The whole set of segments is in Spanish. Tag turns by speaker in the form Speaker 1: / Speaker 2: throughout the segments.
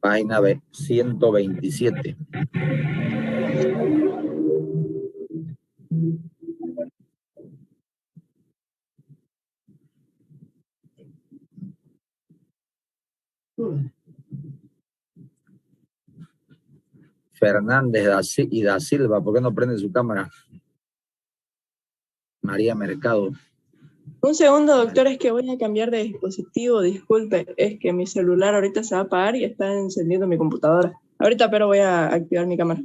Speaker 1: Página 127. Fernández y da Silva, ¿por qué no prende su cámara? María Mercado.
Speaker 2: Un segundo, doctor, es que voy a cambiar de dispositivo, disculpe, es que mi celular ahorita se va a apagar y está encendiendo mi computadora. Ahorita, pero voy a activar mi cámara.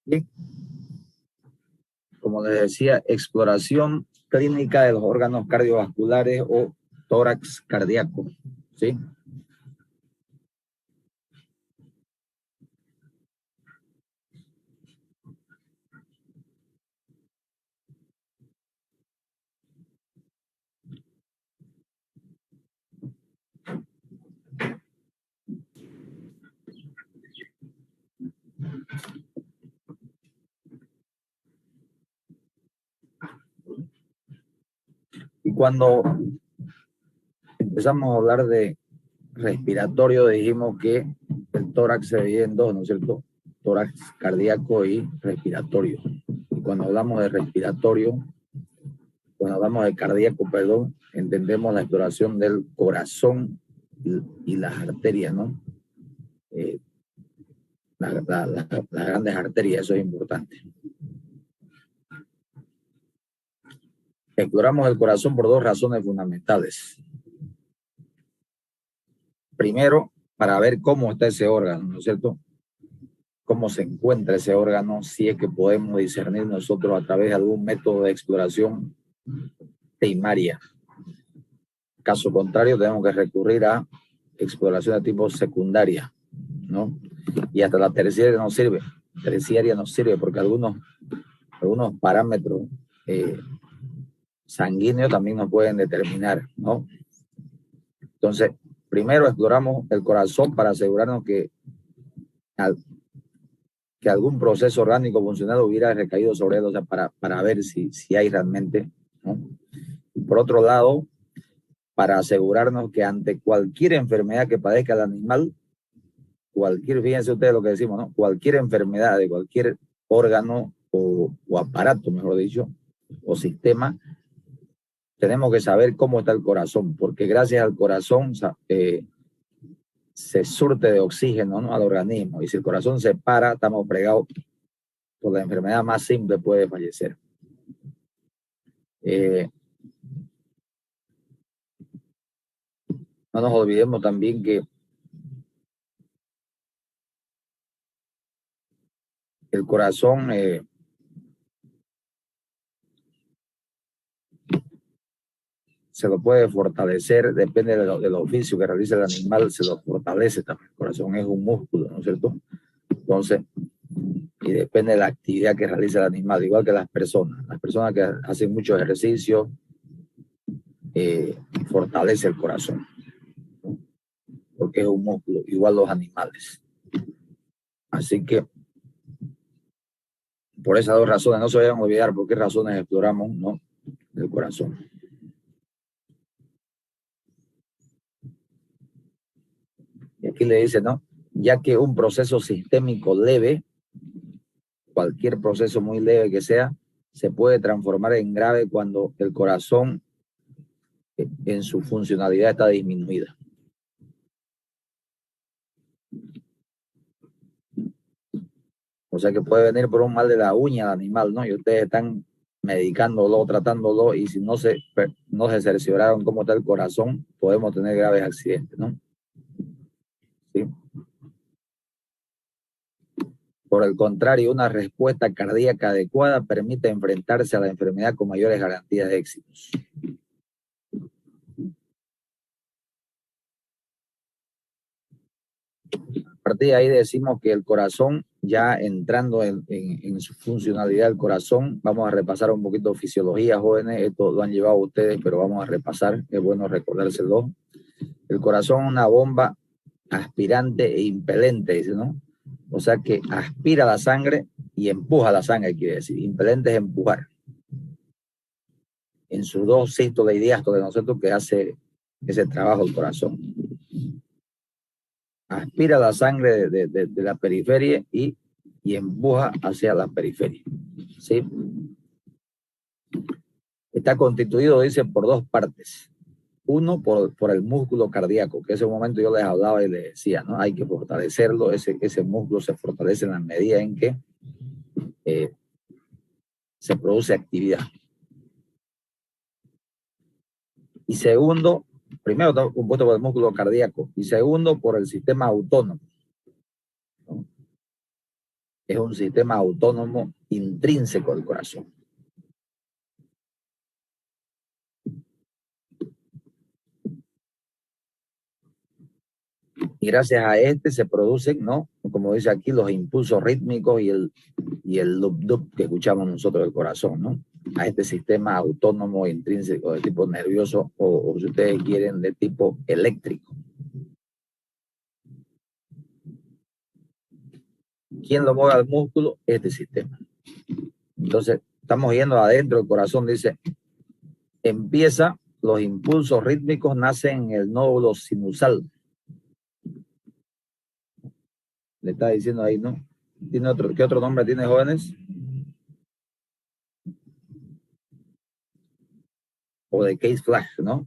Speaker 1: Bien. Como les decía, exploración clínica de los órganos cardiovasculares o tórax cardíaco, ¿sí? Y cuando empezamos a hablar de respiratorio, dijimos que el tórax se divide en dos, ¿no es cierto? Tórax cardíaco y respiratorio. Y cuando hablamos de respiratorio, cuando hablamos de cardíaco, perdón, entendemos la exploración del corazón y las arterias, ¿no? Las grandes arterias, eso es importante. Exploramos el corazón por dos razones fundamentales. Primero, para ver cómo está ese órgano, ¿no es cierto? Cómo se encuentra ese órgano, si es que podemos discernir nosotros a través de algún método de exploración primaria. Caso contrario, tenemos que recurrir a exploración de tipo secundaria, ¿no? Y hasta la terciaria no sirve. Terciaria no sirve porque algunos parámetros sanguíneos también nos pueden determinar, ¿no? Entonces, primero exploramos el corazón para asegurarnos que algún proceso orgánico funcional hubiera recaído sobre él, o sea, para ver si hay realmente, ¿no? Y por otro lado, para asegurarnos que ante cualquier enfermedad que padezca el animal, fíjense ustedes lo que decimos, ¿no? Cualquier enfermedad de cualquier órgano o aparato, mejor dicho, o sistema, tenemos que saber cómo está el corazón, porque gracias al corazón se surte de oxígeno, ¿no?, al organismo, y si el corazón se para, estamos fregados. Por la enfermedad más simple puede fallecer. No nos olvidemos también que el corazón se lo puede fortalecer, depende del oficio que realice el animal, se lo fortalece también. El corazón es un músculo, ¿no es cierto? Entonces, y depende de la actividad que realice el animal, igual que las personas. Las personas que hacen mucho ejercicio, fortalece el corazón, ¿no? Porque es un músculo, igual los animales. Así que, por esas dos razones, no se vayan a olvidar por qué razones exploramos, ¿no?, el corazón. Y aquí le dice, ¿no?, ya que un proceso sistémico leve, cualquier proceso muy leve que sea, se puede transformar en grave cuando el corazón en su funcionalidad está disminuida. O sea que puede venir por un mal de la uña del animal, ¿no? Y ustedes están medicándolo, tratándolo, y si no se cercioraron cómo está el corazón, podemos tener graves accidentes, ¿no? ¿Sí? Por el contrario, una respuesta cardíaca adecuada permite enfrentarse a la enfermedad con mayores garantías de éxitos. A partir de ahí decimos que el corazón, ya entrando en su funcionalidad del corazón, vamos a repasar un poquito fisiología, jóvenes. Esto lo han llevado ustedes, pero vamos a repasar, es bueno recordárselo. El corazón es una bomba aspirante e impelente, dice, ¿no? O sea que aspira la sangre y empuja la sangre, quiere decir. Impelente es empujar. En sus dos sístoles y diástoles de nosotros que hace ese trabajo el corazón. Aspira la sangre de la periferia y empuja hacia la periferia. ¿Sí? Está constituido, dice, por dos partes. Uno, por el músculo cardíaco, que en ese momento yo les hablaba y les decía, ¿no? Hay que fortalecerlo. Ese músculo se fortalece en la medida en que se produce actividad. Y segundo, primero está compuesto por el músculo cardíaco y segundo por el sistema autónomo, ¿no? Es un sistema autónomo intrínseco del corazón. Y gracias a este se producen, ¿no? Como dice aquí, los impulsos rítmicos y el dup-dup que escuchamos nosotros del corazón, ¿no? A este sistema autónomo intrínseco de tipo nervioso o si ustedes quieren, de tipo eléctrico. ¿Quién lo mueve al músculo? Este sistema. Entonces, estamos yendo adentro del corazón, dice, empieza, los impulsos rítmicos nacen en el nódulo sinusal. Le está diciendo ahí, ¿no? ¿Tiene otro, qué otro nombre tiene, jóvenes? O de Case Flash, ¿no?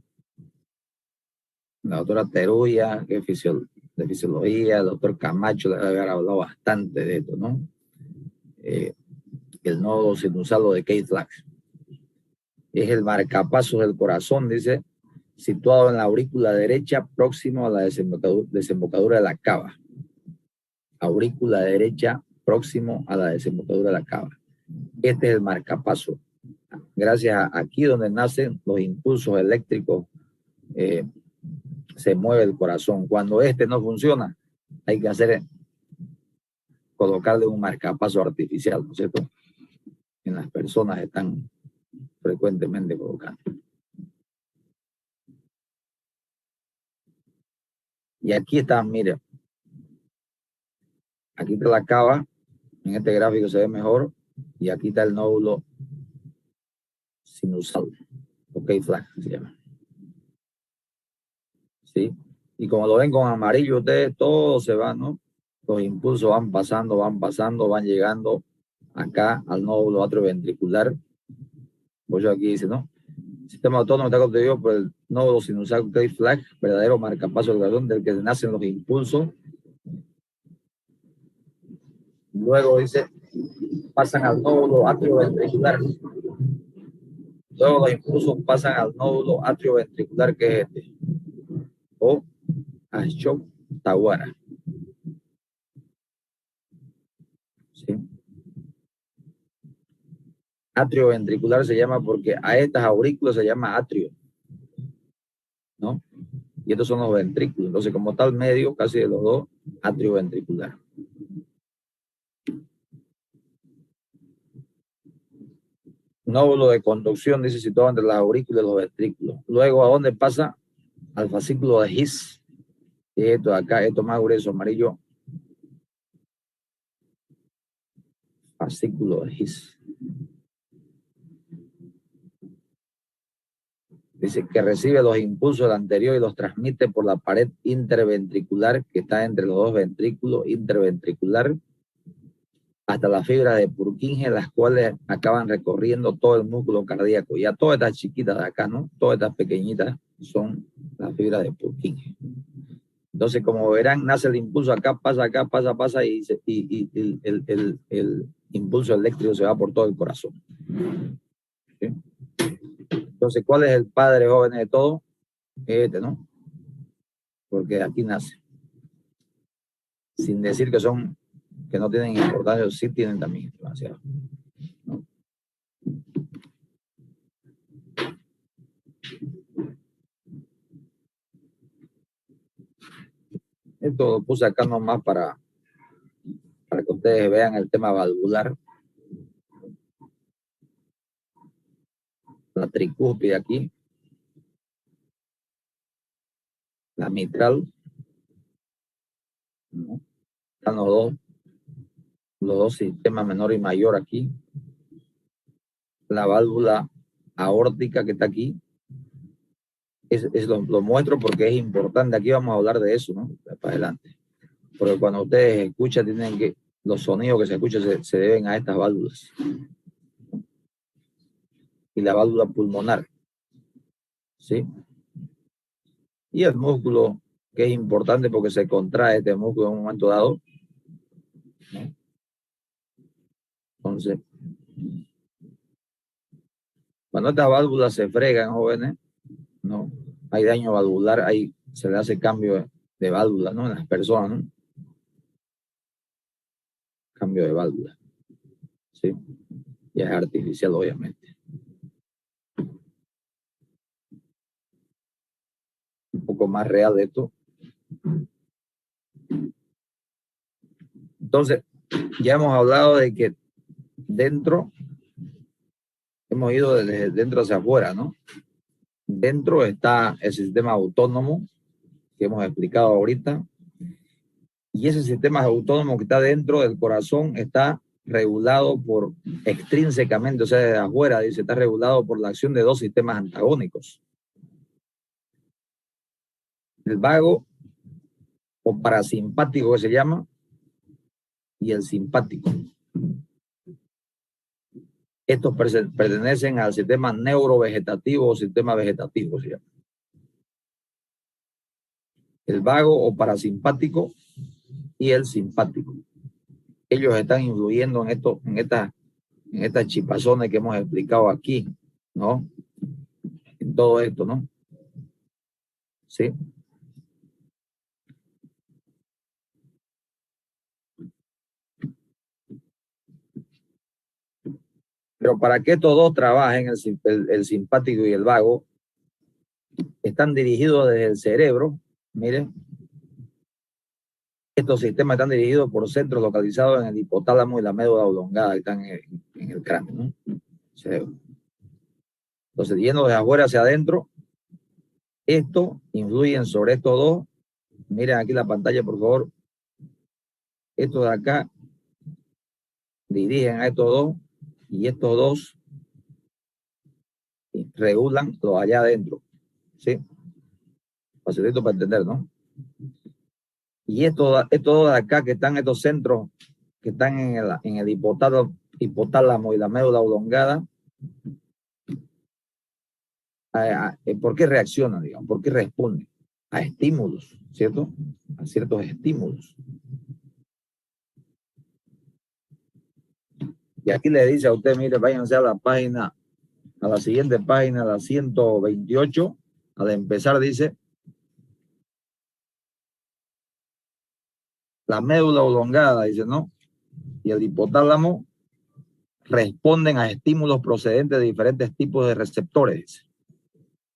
Speaker 1: La doctora Teruya, que es de fisiología, el doctor Camacho le debe haber hablado bastante de esto, ¿no? El nódulo sinusal o de Case Flash. Es el marcapasos del corazón, dice, situado en la aurícula derecha, próximo a la desembocadura de la cava. Aurícula derecha, próximo a la desembocadura de la cava. Este es el marcapaso. Gracias a aquí donde nacen los impulsos eléctricos, se mueve el corazón. Cuando este no funciona, hay que colocarle un marcapaso artificial, ¿no es cierto? En las personas están frecuentemente colocando. Y aquí está, mire, aquí está la cava, en este gráfico se ve mejor, y aquí está el nódulo sinusal, ok, flag se llama. ¿Sí? Y como lo ven con amarillo, ustedes todo se va, ¿no? Los impulsos van pasando, van llegando acá al nódulo atrioventricular. Pues yo aquí dice, ¿no? El sistema autónomo está constituido por el nódulo sinusal Case Flash, verdadero marcapaso del corazón del que nacen los impulsos. Luego dice, pasan al nódulo atrioventricular. Luego los impulsos pasan al nódulo atrioventricular, que es este, o Ashok Tawara. ¿Sí? Atrioventricular se llama porque a estas aurículas se llama atrio, ¿no? Y estos son los ventrículos. Entonces, como tal medio, casi de los dos, atrioventricular. Nódulo de conducción, dice, situado entre las aurículas y los ventrículos. Luego, ¿a dónde pasa? Al fascículo de His. Esto de acá, esto más grueso, amarillo. Fascículo de His. Dice que recibe los impulsos del anterior y los transmite por la pared interventricular que está entre los dos ventrículos, interventricular, hasta las fibras de Purkinje, las cuales acaban recorriendo todo el músculo cardíaco. Ya todas estas chiquitas de acá, ¿no? Todas estas pequeñitas son las fibras de Purkinje. Entonces, como verán, nace el impulso acá, pasa, y el impulso eléctrico se va por todo el corazón. ¿Sí? Entonces, ¿cuál es el padre joven de todo? Este, ¿no? Porque aquí nace. Sin decir que no tienen importancia, sí tienen también importancia, ¿no? Esto lo puse acá nomás para que ustedes vean el tema valvular. La tricúspide aquí. La mitral, ¿no? Están los los dos sistemas menor y mayor aquí, la válvula aórtica que está aquí, lo muestro porque es importante, aquí vamos a hablar de eso, ¿no? Para adelante. Porque cuando ustedes escuchan, los sonidos que se escuchan se deben a estas válvulas. Y la válvula pulmonar, ¿sí? Y el músculo, que es importante porque se contrae este músculo en un momento dado, ¿no? Entonces, cuando estas válvulas se fregan, jóvenes, ¿no? Hay daño valvular, ahí se le hace cambio de válvula, ¿no? En las personas, ¿no? Cambio de válvula, ¿sí? Y es artificial, obviamente. Un poco más real de esto. Entonces, ya hemos hablado de que dentro, hemos ido desde dentro hacia afuera, ¿no? Dentro está el sistema autónomo que hemos explicado ahorita. Y ese sistema autónomo que está dentro del corazón está regulado extrínsecamente, o sea, desde afuera, dice, está regulado por la acción de dos sistemas antagónicos. El vago o parasimpático que se llama y el simpático. Estos pertenecen al sistema neurovegetativo o sistema vegetativo, se llama. El vago o parasimpático y el simpático. Ellos están influyendo en estas chipazones que hemos explicado aquí, ¿no? En todo esto, ¿no? ¿Sí? Pero para que estos dos trabajen, el simpático y el vago, están dirigidos desde el cerebro. Miren, estos sistemas están dirigidos por centros localizados en el hipotálamo y la médula oblongada, que están en el cráneo, ¿no? Cerebro. Entonces, yendo de afuera hacia adentro, esto influyen sobre estos dos. Miren aquí la pantalla, por favor. Estos de acá dirigen a estos dos y estos dos regulan los allá adentro. ¿Sí? Facilito para entender, ¿no? Y estos dos de acá que están estos centros que están en el hipotálamo y la médula oblongada, ¿por qué reaccionan, digamos? ¿Por qué responden? A estímulos, ¿cierto? A ciertos estímulos. Y aquí le dice a usted, mire, váyanse a la siguiente página, la 128. Al empezar dice, la médula oblongada, dice, ¿no? Y el hipotálamo responden a estímulos procedentes de diferentes tipos de receptores.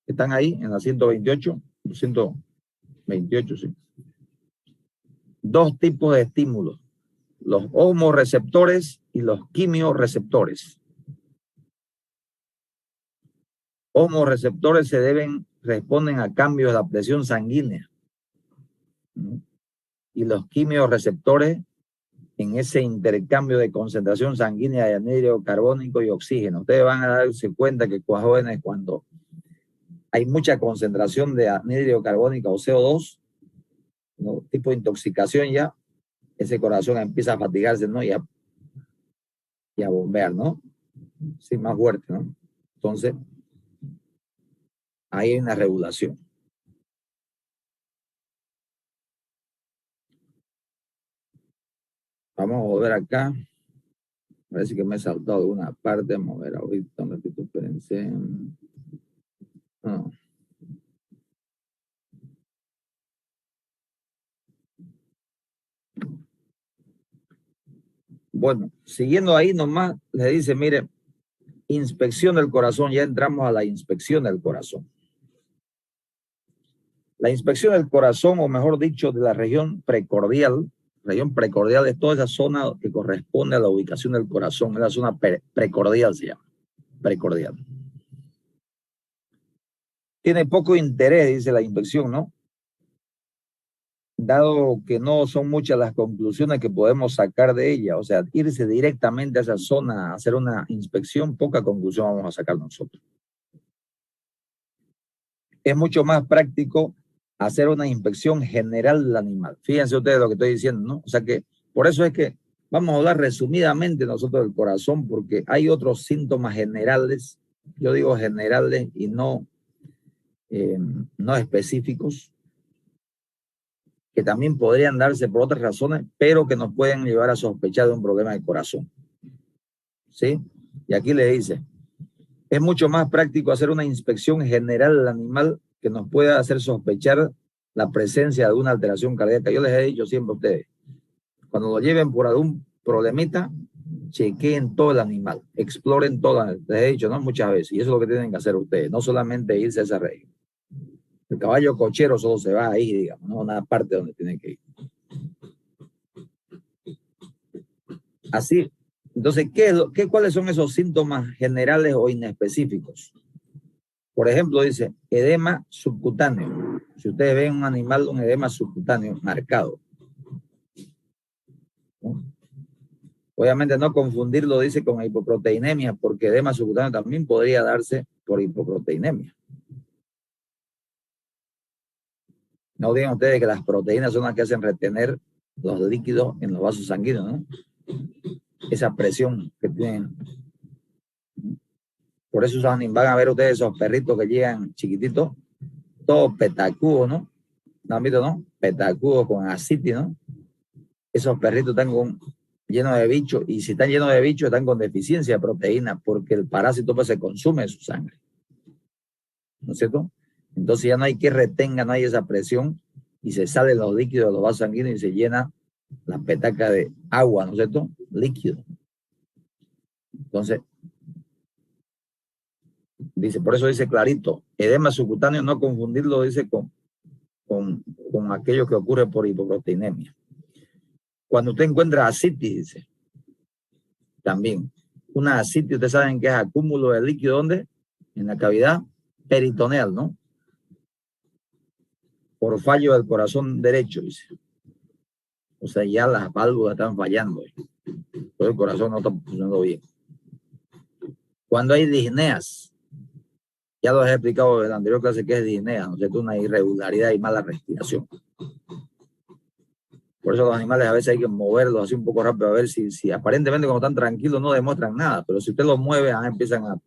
Speaker 1: Están ahí en la 128, 128, sí. Dos tipos de estímulos, los hormoreceptores y los quimioreceptores. Hormoreceptores responden a cambios de la presión sanguínea. Y los quimioreceptores en ese intercambio de concentración sanguínea de anhídrido carbónico y oxígeno. Ustedes van a darse cuenta que jóvenes, cuando hay mucha concentración de anhídrido carbónico o CO2, ¿no? Tipo de intoxicación ya, ese corazón empieza a fatigarse, ¿no? Y a bombear, ¿no? Sí, más fuerte, ¿no? Entonces, ahí hay una regulación. Vamos a volver acá. Parece que me he saltado alguna parte. Vamos a ver ahorita un ratito, espérense. No. Bueno, siguiendo ahí nomás, le dice, mire, inspección del corazón. Ya entramos a la inspección del corazón. La inspección del corazón, o mejor dicho, de la región precordial es toda esa zona que corresponde a la ubicación del corazón, es la zona precordial, se llama, precordial. Tiene poco interés, dice la inspección, ¿no? dado que no son muchas las conclusiones que podemos sacar de ella, o sea, irse directamente a esa zona a hacer una inspección, poca conclusión vamos a sacar nosotros. Es mucho más práctico hacer una inspección general del animal. Fíjense ustedes lo que estoy diciendo, ¿no? O sea que por eso es que vamos a hablar resumidamente nosotros del corazón, porque hay otros síntomas generales, yo digo generales y no específicos, que también podrían darse por otras razones, pero que nos pueden llevar a sospechar de un problema del corazón. ¿Sí? Y aquí le dice, es mucho más práctico hacer una inspección general del animal que nos pueda hacer sospechar la presencia de una alteración cardíaca. Yo les he dicho siempre a ustedes, cuando lo lleven por algún problemita, chequeen todo el animal, exploren todo. Les he dicho, ¿no? Muchas veces, y eso es lo que tienen que hacer ustedes, no solamente irse a esa región. El caballo cochero solo se va ahí, digamos, ¿no? Una parte donde tiene que ir. Así, entonces, ¿cuáles son esos síntomas generales o inespecíficos? Por ejemplo, dice edema subcutáneo. Si ustedes ven un animal, un edema subcutáneo marcado. ¿No? Obviamente no confundirlo, dice, con hipoproteinemia, porque edema subcutáneo también podría darse por hipoproteinemia. No digan ustedes que las proteínas son las que hacen retener los líquidos en los vasos sanguíneos, ¿no? Esa presión que tienen. Por eso van a ver ustedes esos perritos que llegan chiquititos, todos petacudos, ¿no? ¿No han visto, no? Petacudos con ascitis, ¿no? Esos perritos están llenos de bichos, y si están llenos de bichos están con deficiencia de proteína, porque el parásito pues se consume en su sangre. ¿No es cierto? Entonces ya no hay que retenga, no hay esa presión, y se salen los líquidos de los vasos sanguíneos y se llena la petaca de agua, ¿no es cierto? Líquido. Entonces, dice, por eso dice clarito, edema subcutáneo, no confundirlo, dice, con aquello que ocurre por hipoproteinemia. Cuando usted encuentra ascitis, dice, también, una ascitis, ustedes saben que es acúmulo de líquido, ¿dónde? En la cavidad peritoneal, ¿no? Por fallo del corazón derecho, dice. O sea, ya las válvulas están fallando, pero el corazón no está funcionando bien. Cuando hay disneas, ya lo he explicado en la anterior clase que es disnea, ¿no es cierto? Una irregularidad y mala respiración. Por eso los animales a veces hay que moverlos así un poco rápido a ver si aparentemente cuando están tranquilos no demuestran nada, pero si usted los mueve, empiezan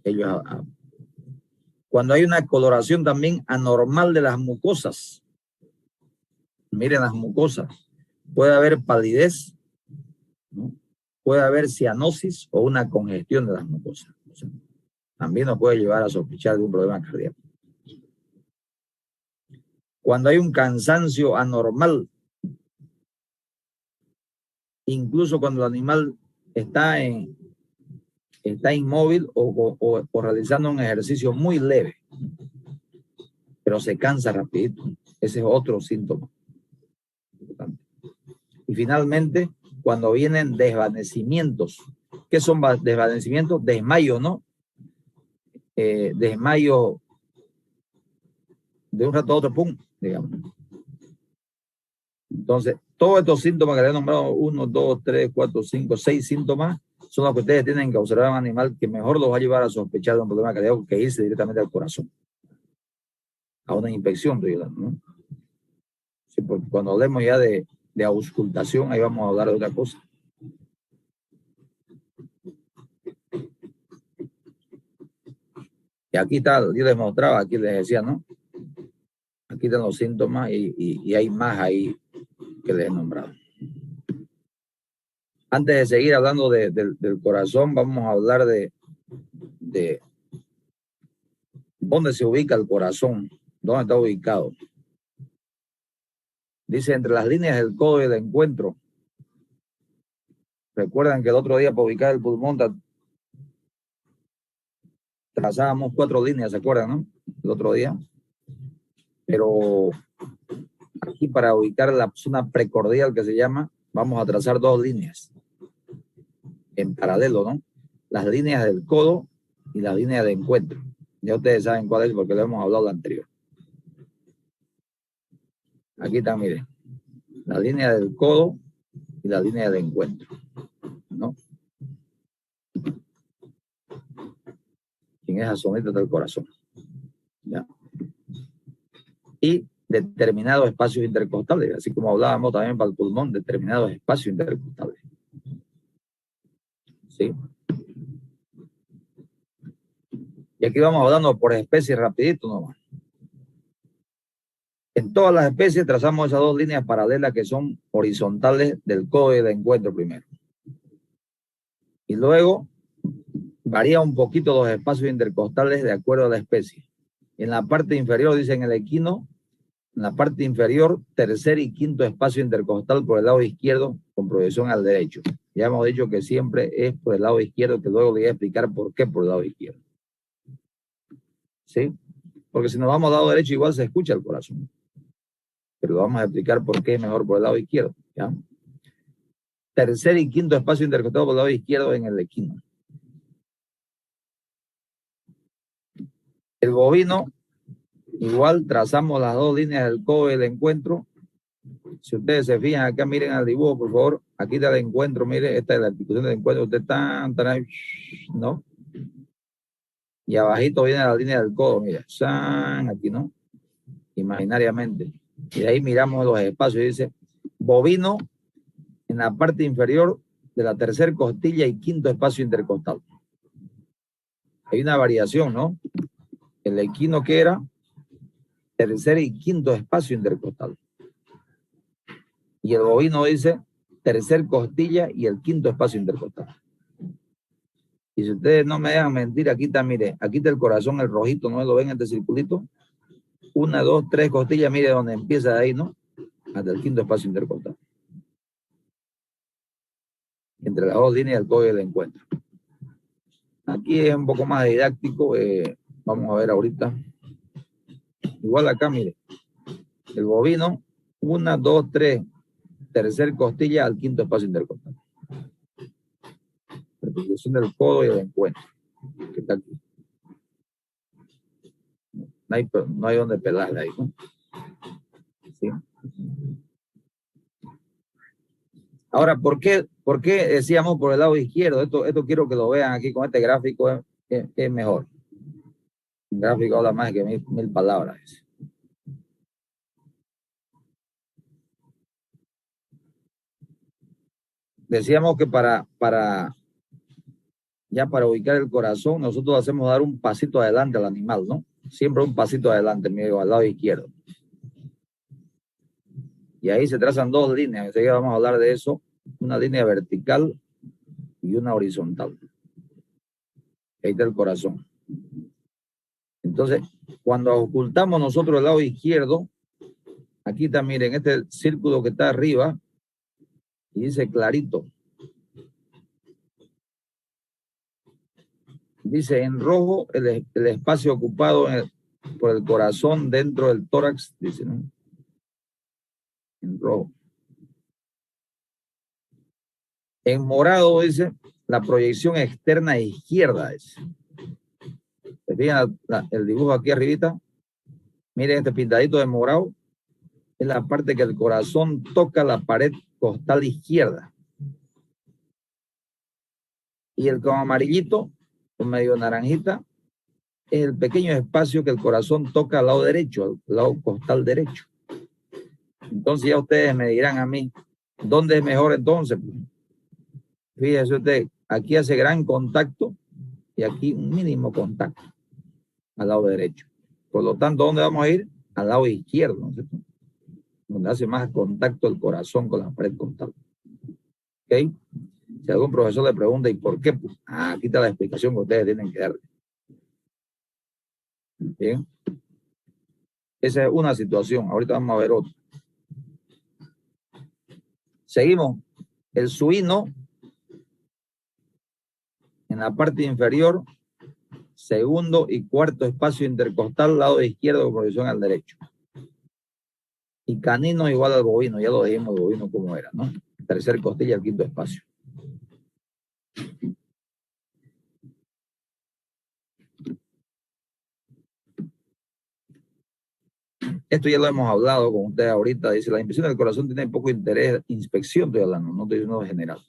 Speaker 1: ellos a. Cuando hay una coloración también anormal de las mucosas, miren las mucosas, puede haber palidez, ¿no? Puede haber cianosis o una congestión de las mucosas. O sea, también nos puede llevar a sospechar de un problema cardíaco. Cuando hay un cansancio anormal, incluso cuando el animal está inmóvil o realizando un ejercicio muy leve, pero se cansa rapidito. Ese es otro síntoma. Y finalmente, cuando vienen desvanecimientos. ¿Qué son desvanecimientos? Desmayo, ¿no? Desmayo de un rato a otro, pum, digamos. Entonces, todos estos síntomas que le he nombrado, 1, 2, 3, 4, 5, 6 síntomas, son los que ustedes tienen que observar a un animal que mejor los va a llevar a sospechar de un problema cardíaco que irse directamente al corazón. A una inspección, ¿no? Sí, porque cuando hablemos ya de auscultación, ahí vamos a hablar de otra cosa. Y aquí está, yo les mostraba, aquí les decía, ¿no? Aquí están los síntomas y hay más ahí que les he nombrado. Antes de seguir hablando del corazón, vamos a hablar de dónde se ubica el corazón, dónde está ubicado. Dice, entre las líneas del codo y el encuentro. Recuerdan que el otro día para ubicar el pulmón trazábamos 4 líneas, ¿se acuerdan, no? El otro día. Pero aquí para ubicar la zona precordial que se llama, vamos a trazar 2 líneas en paralelo, ¿no? Las líneas del codo y la línea de encuentro. Ya ustedes saben cuál es porque lo hemos hablado anterior. Aquí está, mire, la línea del codo y la línea de encuentro, ¿no? En esa zonita del corazón, ¿ya? Y determinados espacios intercostales, así como hablábamos también para el pulmón, determinados espacios intercostales. ¿Sí? Y aquí vamos hablando por especies rapidito nomás. En todas las especies trazamos esas dos líneas paralelas que son horizontales del codo y de encuentro primero. Y luego varía un poquito los espacios intercostales de acuerdo a la especie. En la parte inferior, dicen el equino, en la parte inferior, tercer y quinto espacio intercostal por el lado izquierdo con proyección al derecho. Ya hemos dicho que siempre es por el lado izquierdo, que luego le voy a explicar por qué por el lado izquierdo. ¿Sí? Porque si nos vamos al lado derecho, igual se escucha el corazón. Pero vamos a explicar por qué es mejor por el lado izquierdo. ¿Ya? Tercer y quinto espacio intercostal por el lado izquierdo en el equino. El bovino, igual trazamos las dos líneas del codo y el encuentro. Si ustedes se fijan acá, miren al dibujo, por favor. Aquí está el encuentro, mire, esta es la articulación del encuentro. Usted tan, ¿no? Y abajito viene la línea del codo, mira, aquí, ¿no? Imaginariamente. Y de ahí miramos los espacios y dice, bovino en la parte inferior de la tercer costilla y quinto espacio intercostal. Hay una variación, ¿no? El equino que era tercer y quinto espacio intercostal. Y el bovino dice tercer costilla y el quinto espacio intercostal. Y si ustedes no me dejan mentir, aquí está, mire, aquí está el corazón, el rojito, ¿no lo ven este circulito? 1, 2, 3 costillas, mire donde empieza ahí, ¿no? Hasta el quinto espacio intercostal. Entre las dos líneas del codo y el encuentro. Aquí es un poco más didáctico, vamos a ver ahorita. Igual acá, mire, el bovino, 1, 2, 3, tercer costilla al quinto espacio intercostal. Articulación del codo y el encuentro, que está aquí. No hay donde pelarle ahí, ¿no? ¿Sí? Ahora, ¿por qué decíamos por el lado izquierdo? Esto quiero que lo vean aquí con este gráfico, es mejor. El gráfico habla más que mil palabras. Decíamos que para ubicar el corazón, nosotros hacemos dar un pasito adelante al animal, ¿no? Siempre un pasito adelante, mire, al lado izquierdo. Y ahí se trazan dos líneas, enseguida vamos a hablar de eso, una línea vertical y una horizontal. Ahí está el corazón. Entonces, cuando ocultamos nosotros el lado izquierdo, aquí está, miren, este círculo que está arriba, y dice clarito. Dice en rojo el espacio ocupado por el corazón dentro del tórax, dice, ¿no? En rojo. En morado dice la proyección externa izquierda. ¿Se fijan el dibujo aquí arribita? Miren este pintadito de morado. Es la parte que el corazón toca la pared costal izquierda. Y el con amarillito, con medio naranjita, es el pequeño espacio que el corazón toca al lado derecho, al lado costal derecho. Entonces ya ustedes me dirán a mí, ¿dónde es mejor entonces? Fíjese usted, aquí hace gran contacto y aquí un mínimo contacto al lado derecho. Por lo tanto, ¿dónde vamos a ir? Al lado izquierdo, ¿no es cierto? Donde hace más contacto el corazón con la pared costal. ¿Ok? Si algún profesor le pregunta, ¿y por qué? Pues, aquí está la explicación que ustedes tienen que dar. Bien. Esa es una situación. Ahorita vamos a ver otra. Seguimos. El suino, en la parte inferior, segundo y cuarto espacio intercostal, lado izquierdo con proyección al derecho. Y canino igual al bovino, ya lo dijimos, el bovino como era, ¿no? Tercer costilla, el quinto espacio. Esto ya lo hemos hablado con ustedes ahorita. Dice, la inspección del corazón tiene poco interés. Inspección estoy hablando, no estoy diciendo general.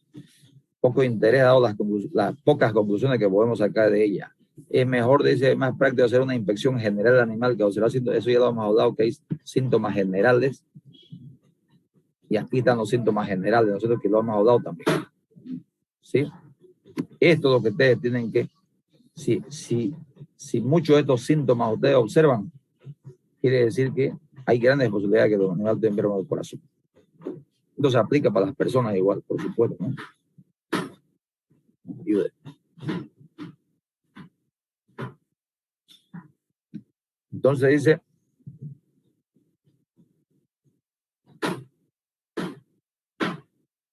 Speaker 1: Poco interés dado las pocas conclusiones que podemos sacar de ella. Es mejor, dice, es más práctico hacer una inspección general del animal que observar síntomas. Eso ya lo hemos hablado, que hay síntomas generales. Y aquí están los síntomas generales, nosotros que lo hemos hablado también. ¿Sí? Esto es lo que ustedes tienen que... Si muchos de estos síntomas ustedes observan, quiere decir que hay grandes posibilidades de que los animales estén enfermos del corazón. Esto se aplica para las personas igual, por supuesto, ¿no? Entonces dice,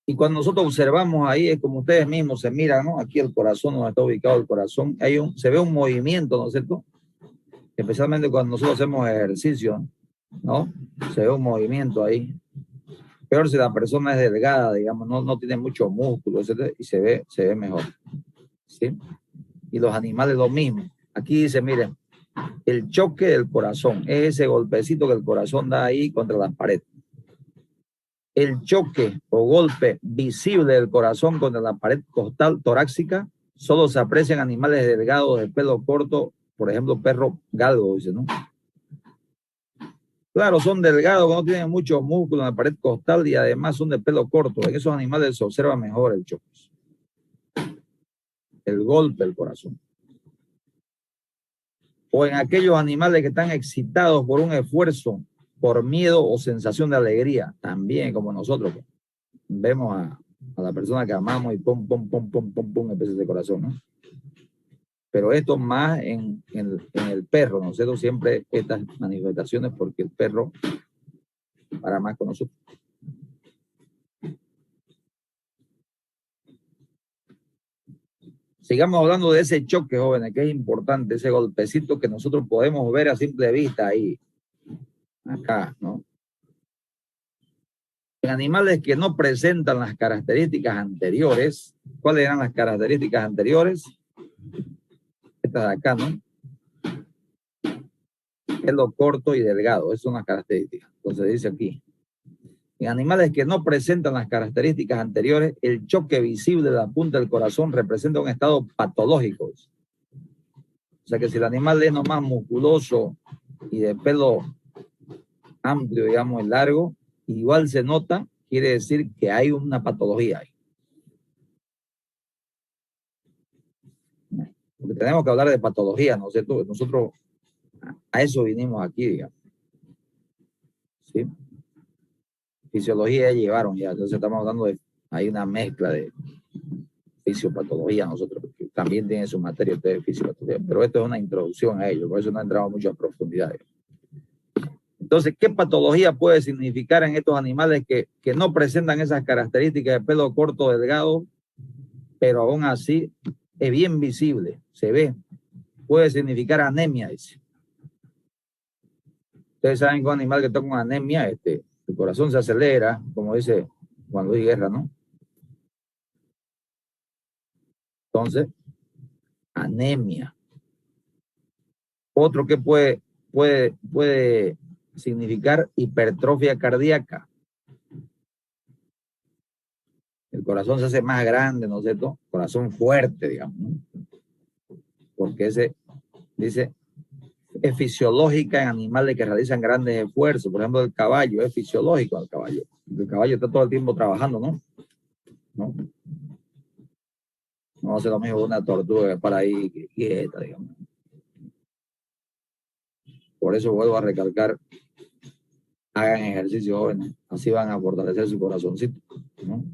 Speaker 1: y cuando nosotros observamos ahí, es como ustedes mismos se miran, ¿no? Aquí el corazón, donde está ubicado el corazón, se ve un movimiento, ¿no es cierto? Especialmente cuando nosotros hacemos ejercicio, ¿no? Se ve un movimiento ahí. Peor si la persona es delgada, digamos, no tiene mucho músculo, etc. Y se ve mejor. ¿Sí? Y los animales lo mismo. Aquí dice, miren, el choque del corazón es ese golpecito que el corazón da ahí contra la pared. El choque o golpe visible del corazón contra la pared costal torácica solo se aprecia en animales delgados de pelo corto, por ejemplo, perro galgo, dice, ¿no? Claro, son delgados, no tienen mucho músculo en la pared costal y además son de pelo corto. En esos animales se observa mejor el choque. El golpe del corazón. O en aquellos animales que están excitados por un esfuerzo, por miedo o sensación de alegría, también como nosotros. Vemos a la persona que amamos y pum, empieza ese corazón, ¿no? Pero esto más en el perro, nosotros siempre estas manifestaciones porque el perro para más con nosotros. Sigamos hablando de ese choque, jóvenes, que es importante, ese golpecito que nosotros podemos ver a simple vista ahí, acá, ¿no? En animales que no presentan las características anteriores, ¿cuáles eran las características anteriores? Estas de acá, ¿no? Pelo corto y delgado, esas son las características. Entonces dice aquí, en animales que no presentan las características anteriores, el choque visible de la punta del corazón representa un estado patológico. O sea que si el animal es nomás musculoso y de pelo amplio, digamos, y largo, igual se nota, quiere decir que hay una patología ahí. Porque tenemos que hablar de patología, ¿no es cierto? Nosotros a eso vinimos aquí, digamos. ¿Sí? Fisiología ya llevaron ya, entonces estamos hablando de, hay una mezcla de fisiopatología, nosotros también tienen su materia de fisiopatología, pero esto es una introducción a ello, por eso no entramos mucho a profundidad. Entonces, ¿qué patología puede significar en estos animales que no presentan esas características de pelo corto, delgado, pero aún así es bien visible, se ve? Puede significar anemia, dice. Ustedes saben que un animal que está con anemia, el corazón se acelera, como dice Juan Luis Guerra, ¿no? Entonces, anemia. Otro que puede significar hipertrofia cardíaca. El corazón se hace más grande, ¿no es cierto? Corazón fuerte, digamos, ¿no? Porque ese, dice, es fisiológica en animales que realizan grandes esfuerzos. Por ejemplo, el caballo, es fisiológico el caballo. El caballo está todo el tiempo trabajando, ¿no? No hace lo mismo una tortuga para ahí quieta, digamos. Por eso vuelvo a recalcar, hagan ejercicio, jóvenes, así van a fortalecer su corazoncito, ¿no?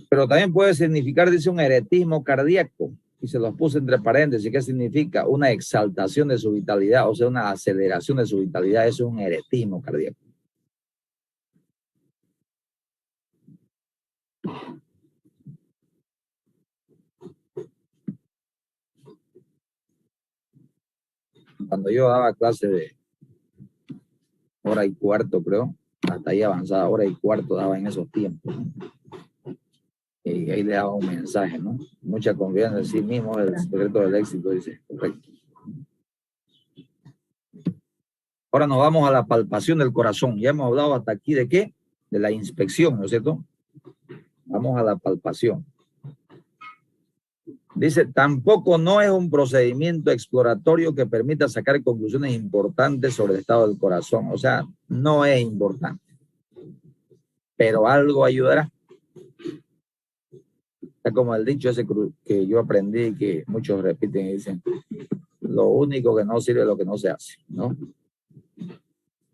Speaker 1: Pero también puede significar, dice, un eretismo cardíaco, y se los puse entre paréntesis. ¿Qué significa? Una exaltación de su vitalidad, o sea, una aceleración de su vitalidad. Eso es un eretismo cardíaco. Cuando yo daba clase de 1:15, creo, hasta ahí avanzada, 1:15 daba en esos tiempos, ¿no? Y ahí le daba un mensaje, ¿no? Mucha confianza en sí mismo, el secreto del éxito, dice, correcto. Ahora nos vamos a la palpación del corazón. Ya hemos hablado hasta aquí de qué, de la inspección, ¿no es cierto? Vamos a la palpación. Dice, tampoco no es un procedimiento exploratorio que permita sacar conclusiones importantes sobre el estado del corazón. O sea, no es importante, pero algo ayudará. Es como el dicho ese que yo aprendí y que muchos repiten y dicen, lo único que no sirve es lo que no se hace, ¿no?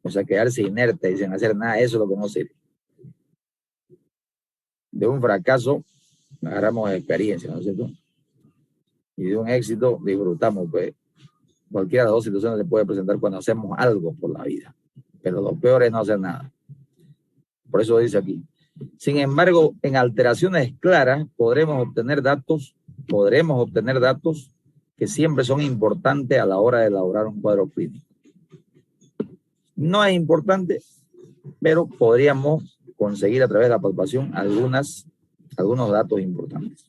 Speaker 1: O sea, quedarse inerte y sin hacer nada, eso es lo que no sirve. De un fracaso agarramos experiencia, ¿no es cierto? Y de un éxito disfrutamos, pues cualquiera de las dos situaciones se puede presentar cuando hacemos algo por la vida, pero lo peor es no hacer nada. Por eso dice aquí, sin embargo, en alteraciones claras podremos obtener datos que siempre son importantes a la hora de elaborar un cuadro clínico. No es importante, pero podríamos conseguir a través de la palpación algunos datos importantes,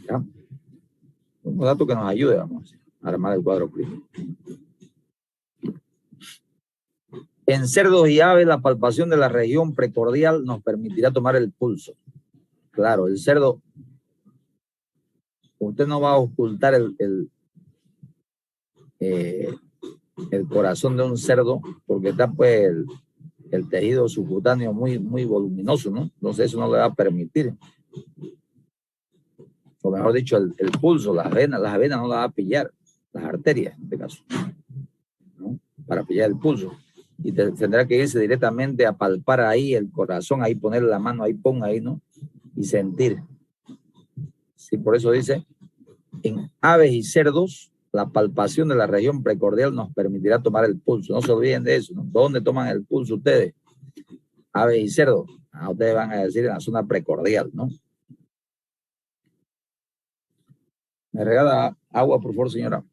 Speaker 1: ¿ya? Unos datos que nos ayuden, vamos a armar el cuadro clínico. En cerdos y aves, la palpación de la región precordial nos permitirá tomar el pulso. Claro, el cerdo, usted no va a ocultar el corazón de un cerdo porque está pues el tejido subcutáneo muy voluminoso, ¿no? Entonces eso no le va a permitir. O mejor dicho, el pulso, las venas no las va a pillar, las arterias en este caso, ¿no? Para pillar el pulso. Y tendrá que irse directamente a palpar ahí el corazón, ahí poner la mano, ahí ponga ahí, ¿no? Y sentir. Sí, por eso dice, en aves y cerdos, la palpación de la región precordial nos permitirá tomar el pulso. No se olviden de eso, ¿no? ¿Dónde toman el pulso ustedes? Aves y cerdos. Ustedes van a decir en la zona precordial, ¿no? ¿Me regala agua, por favor, señora?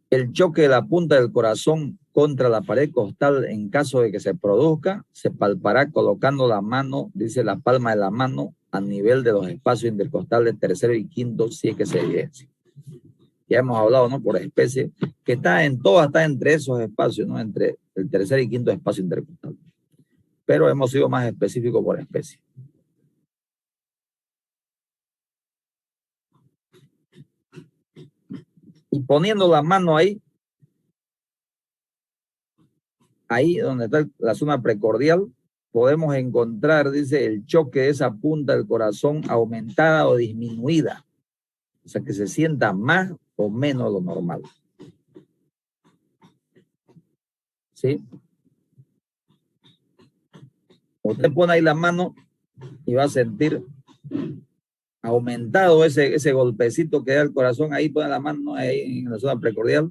Speaker 1: El choque de la punta del corazón contra la pared costal, en caso de que se produzca, se palpará colocando la mano, dice la palma de la mano, a nivel de los espacios intercostales tercero y quinto, si es que se evidencia. Ya hemos hablado, ¿no? Por especie, que está entre esos espacios, ¿no? Entre el tercer y quinto espacio intercostal. Pero hemos sido más específicos por especie. Y poniendo la mano ahí donde está la zona precordial, podemos encontrar, dice, el choque de esa punta del corazón aumentada o disminuida. O sea, que se sienta más o menos lo normal. ¿Sí? Usted pone ahí la mano y va a sentir aumentado ese golpecito que da el corazón. Ahí pone la mano, ahí en la zona precordial.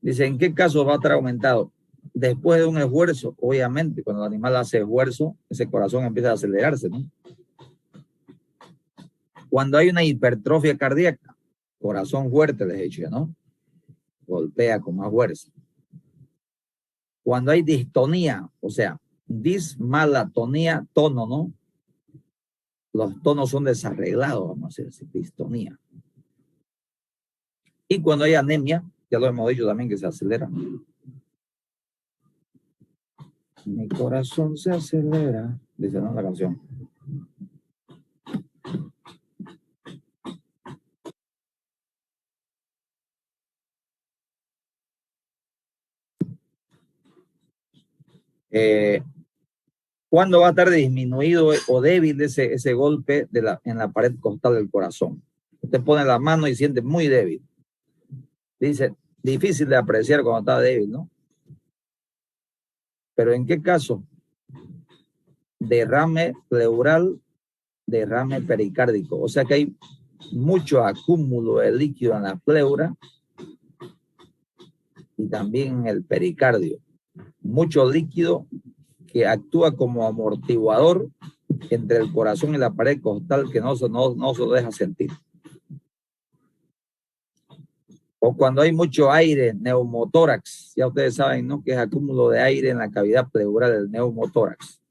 Speaker 1: Dice, ¿en qué caso va a estar aumentado? Después de un esfuerzo, obviamente, cuando el animal hace esfuerzo, ese corazón empieza a acelerarse, ¿no? Cuando hay una hipertrofia cardíaca, corazón fuerte, les he dicho ya, ¿no? Golpea con más fuerza. Cuando hay distonía, o sea, dismalatonía, tono, ¿no? Los tonos son desarreglados, vamos a decir, distonía. Y cuando hay anemia, ya lo hemos dicho también que se acelera. Mi corazón se acelera, dice, ¿no? La canción. ¿Cuándo va a estar disminuido o débil ese golpe en la pared costal del corazón? Usted pone la mano y siente muy débil. Dice, difícil de apreciar cuando está débil, ¿no? Pero ¿en qué caso? Derrame pleural, derrame pericárdico. O sea que hay mucho acúmulo de líquido en la pleura y también en el pericardio. Mucho líquido que actúa como amortiguador entre el corazón y la pared costal que no se lo deja sentir. O cuando hay mucho aire, neumotórax, ya ustedes saben, ¿no? Que es acúmulo de aire en la cavidad pleural del neumotórax.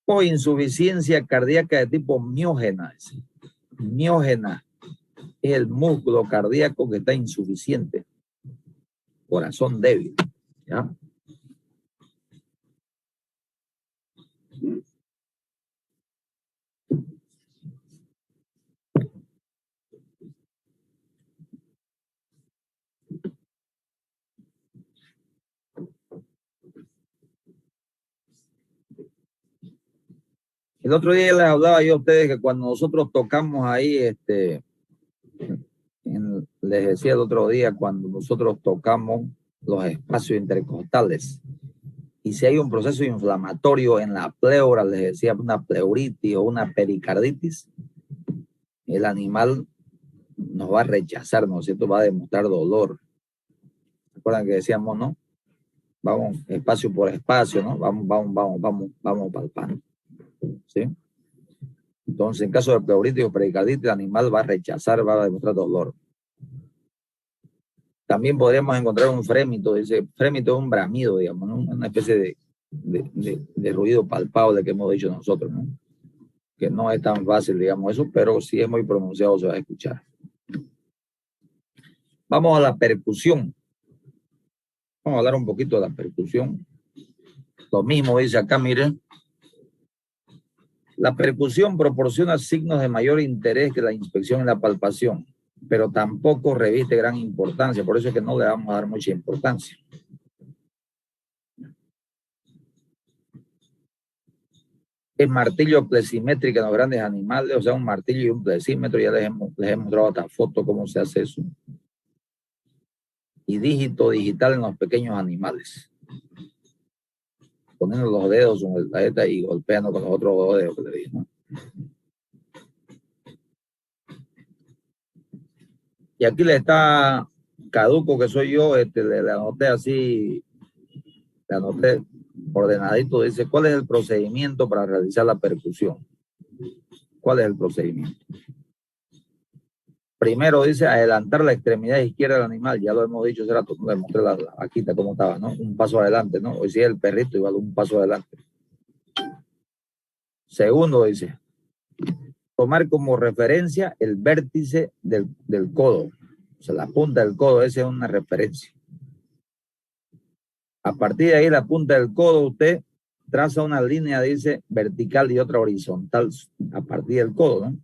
Speaker 1: O insuficiencia cardíaca de tipo miógena. Miógena es el músculo cardíaco que está insuficiente. corazón débil, ¿ya? El otro día les hablaba yo a ustedes que cuando nosotros tocamos ahí, les decía el otro día, cuando nosotros tocamos los espacios intercostales, y si hay un proceso inflamatorio en la pleura, les decía una pleuritis o una pericarditis, el animal nos va a rechazar, ¿no es cierto? Va a demostrar dolor. ¿Recuerdan que decíamos, no? Vamos espacio por espacio, ¿no? Vamos palpando, ¿sí? Entonces, en caso de pleuritis o pericarditis, el animal va a rechazar, va a demostrar dolor. También podríamos encontrar un frémito. Dice, frémito es un bramido, digamos, ¿no? Una especie de ruido palpable que hemos dicho nosotros, ¿no? Que no es tan fácil, digamos, eso, pero si es muy pronunciado se va a escuchar. Vamos a la percusión. Vamos a hablar un poquito de la percusión. Lo mismo dice acá, miren. La percusión proporciona signos de mayor interés que la inspección y la palpación, pero tampoco reviste gran importancia, por eso es que no le vamos a dar mucha importancia. Es martillo plesimétrico en los grandes animales, o sea, un martillo y un plesímetro, ya les he mostrado hasta foto cómo se hace eso. Y dígito digital en los pequeños animales. Poniendo los dedos en el tarjeta y golpeando con los otros dos dedos que le dije, ¿no? Y aquí le está caduco que soy yo, le anoté así, le anoté ordenadito, dice, ¿cuál es el procedimiento para realizar la percusión? ¿Cuál es el procedimiento? Primero dice adelantar la extremidad izquierda del animal, ya lo hemos dicho hace rato, le mostré la vaquita cómo estaba, ¿no? Un paso adelante, ¿no? Hoy sí el perrito igual un paso adelante. Segundo dice, tomar como referencia el vértice del codo, o sea, la punta del codo, esa es una referencia. A partir de ahí, la punta del codo, usted traza una línea, dice, vertical y otra horizontal a partir del codo, ¿no?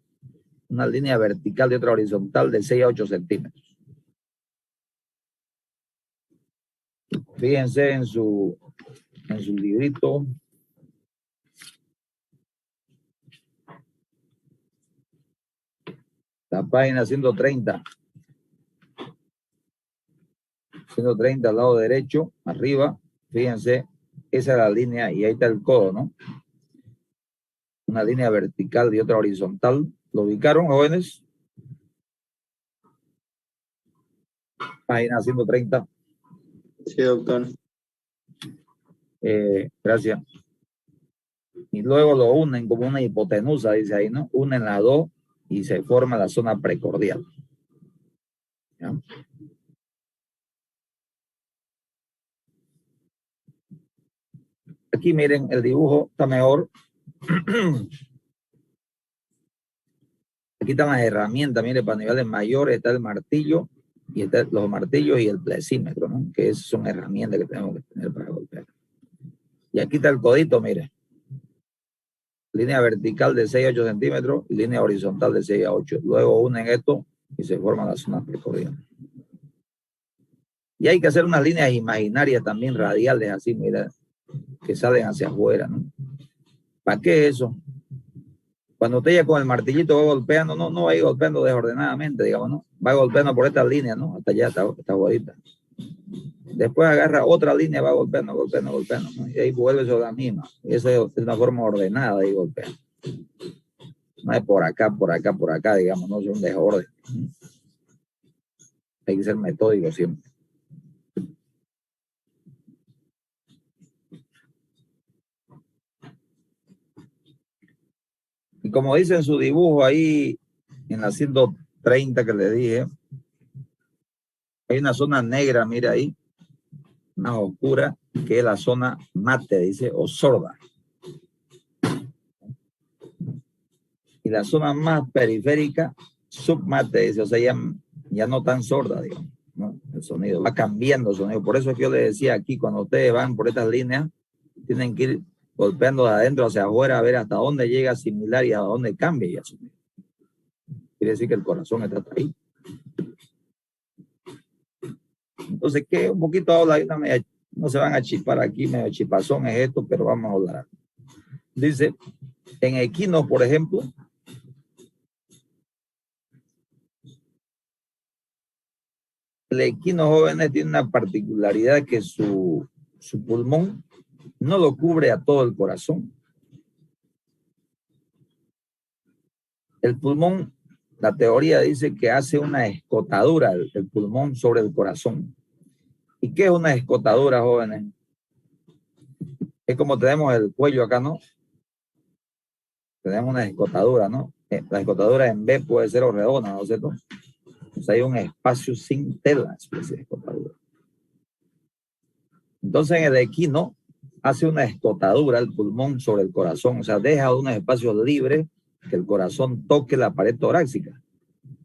Speaker 1: Una línea vertical y otra horizontal de 6 a 8 centímetros. Fíjense en su librito. La página 130. 130 al lado derecho, arriba. Fíjense, esa es la línea y ahí está el codo, ¿no? Una línea vertical y otra horizontal. ¿Lo ubicaron, jóvenes? Página 130.
Speaker 3: Sí, doctor.
Speaker 1: Gracias. Y luego lo unen como una hipotenusa, dice ahí, ¿no? Unen las dos y se forma la zona precordial. ¿Ya? Aquí miren, el dibujo está mejor. Aquí están las herramientas, miren, para niveles mayores está el martillo y está los martillos y el plesímetro, ¿no? Que son herramientas que tenemos que tener para golpear. Y aquí está el codito, miren. Línea vertical de 6 a 8 centímetros y línea horizontal de 6 a 8. Luego unen esto y se forman las zonas precordiales. Y hay que hacer unas líneas imaginarias también radiales, así, mira, que salen hacia afuera, ¿no? ¿Para qué eso? Cuando usted ya con el martillito va golpeando, no va a ir golpeando desordenadamente, digamos, ¿no? Va golpeando por esta línea, ¿no? Hasta allá, esta guadita. Después agarra otra línea, va golpeando, ¿no? Y ahí vuelve sobre la misma. Y esa es una forma ordenada de golpear. No es por acá, digamos, no es un desorden. Hay que ser metódico siempre. Y como dice en su dibujo ahí, en la 130 que le dije, hay una zona negra, mira ahí, más oscura, que es la zona mate, dice, o sorda. Y la zona más periférica, submate, dice, o sea, ya no tan sorda, digamos, ¿no? el sonido, va cambiando el sonido. Por eso es que yo les decía aquí, cuando ustedes van por estas líneas, tienen que ir golpeando de adentro hacia afuera a ver hasta dónde llega similar y a dónde cambia ya el sonido. Quiere decir que el corazón está ahí. Entonces, que un poquito habla ahí, no se van a chipar aquí, medio chipazón es esto, pero vamos a hablar. Dice, en equino, por ejemplo, el equino jóvenes tiene una particularidad que su pulmón no lo cubre a todo el corazón. El pulmón, la teoría dice que hace una escotadura el pulmón sobre el corazón. ¿Y qué es una escotadura, jóvenes? Es como tenemos el cuello acá, ¿no? Tenemos una escotadura, ¿no? La escotadura en B puede ser redonda, ¿no es cierto? Entonces hay un espacio sin tela, especie de escotadura. Entonces en el equino hace una escotadura el pulmón sobre el corazón, o sea, deja unos espacios libres que el corazón toque la pared torácica.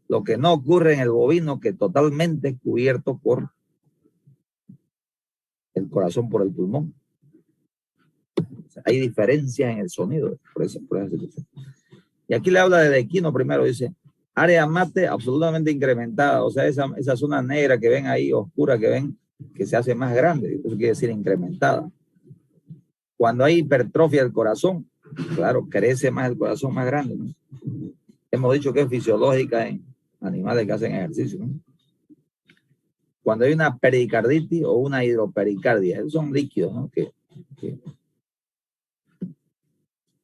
Speaker 1: Lo que no ocurre en el bovino, que totalmente es cubierto por el corazón, por el pulmón. O sea, hay diferencias en el sonido, por esa situación. Y aquí le habla del equino primero, dice, área mate absolutamente incrementada, o sea, esa zona negra que ven ahí, oscura que ven, que se hace más grande, eso quiere decir incrementada. Cuando hay hipertrofia del corazón, claro, crece más el corazón más grande, ¿no? Hemos dicho que es fisiológica en animales que hacen ejercicio, ¿no? Cuando hay una pericarditis o una hidropericardia, esos son líquidos, ¿no? que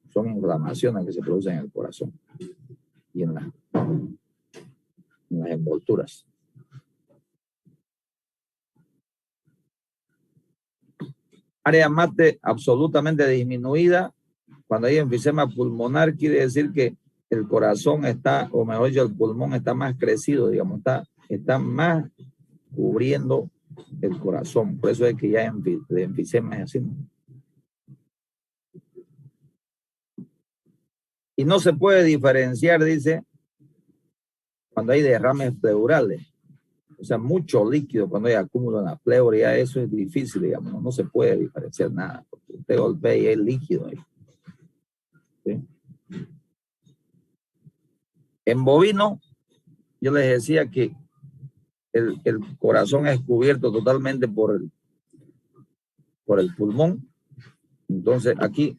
Speaker 1: son inflamaciones que se producen en el corazón y en las envolturas. Área mate absolutamente disminuida. Cuando hay enfisema pulmonar, quiere decir que el corazón está, o mejor dicho, el pulmón está más crecido, digamos, está más cubriendo el corazón. Por eso es que ya de enfisema es así, ¿no? Y no se puede diferenciar, dice, cuando hay derrames pleurales. O sea, mucho líquido cuando hay acúmulo en la pleura, ya eso es difícil, digamos, no se puede diferenciar nada, porque usted golpea y hay líquido ahí. ¿Sí? En bovino, yo les decía que el corazón es cubierto totalmente por el pulmón. Entonces, aquí,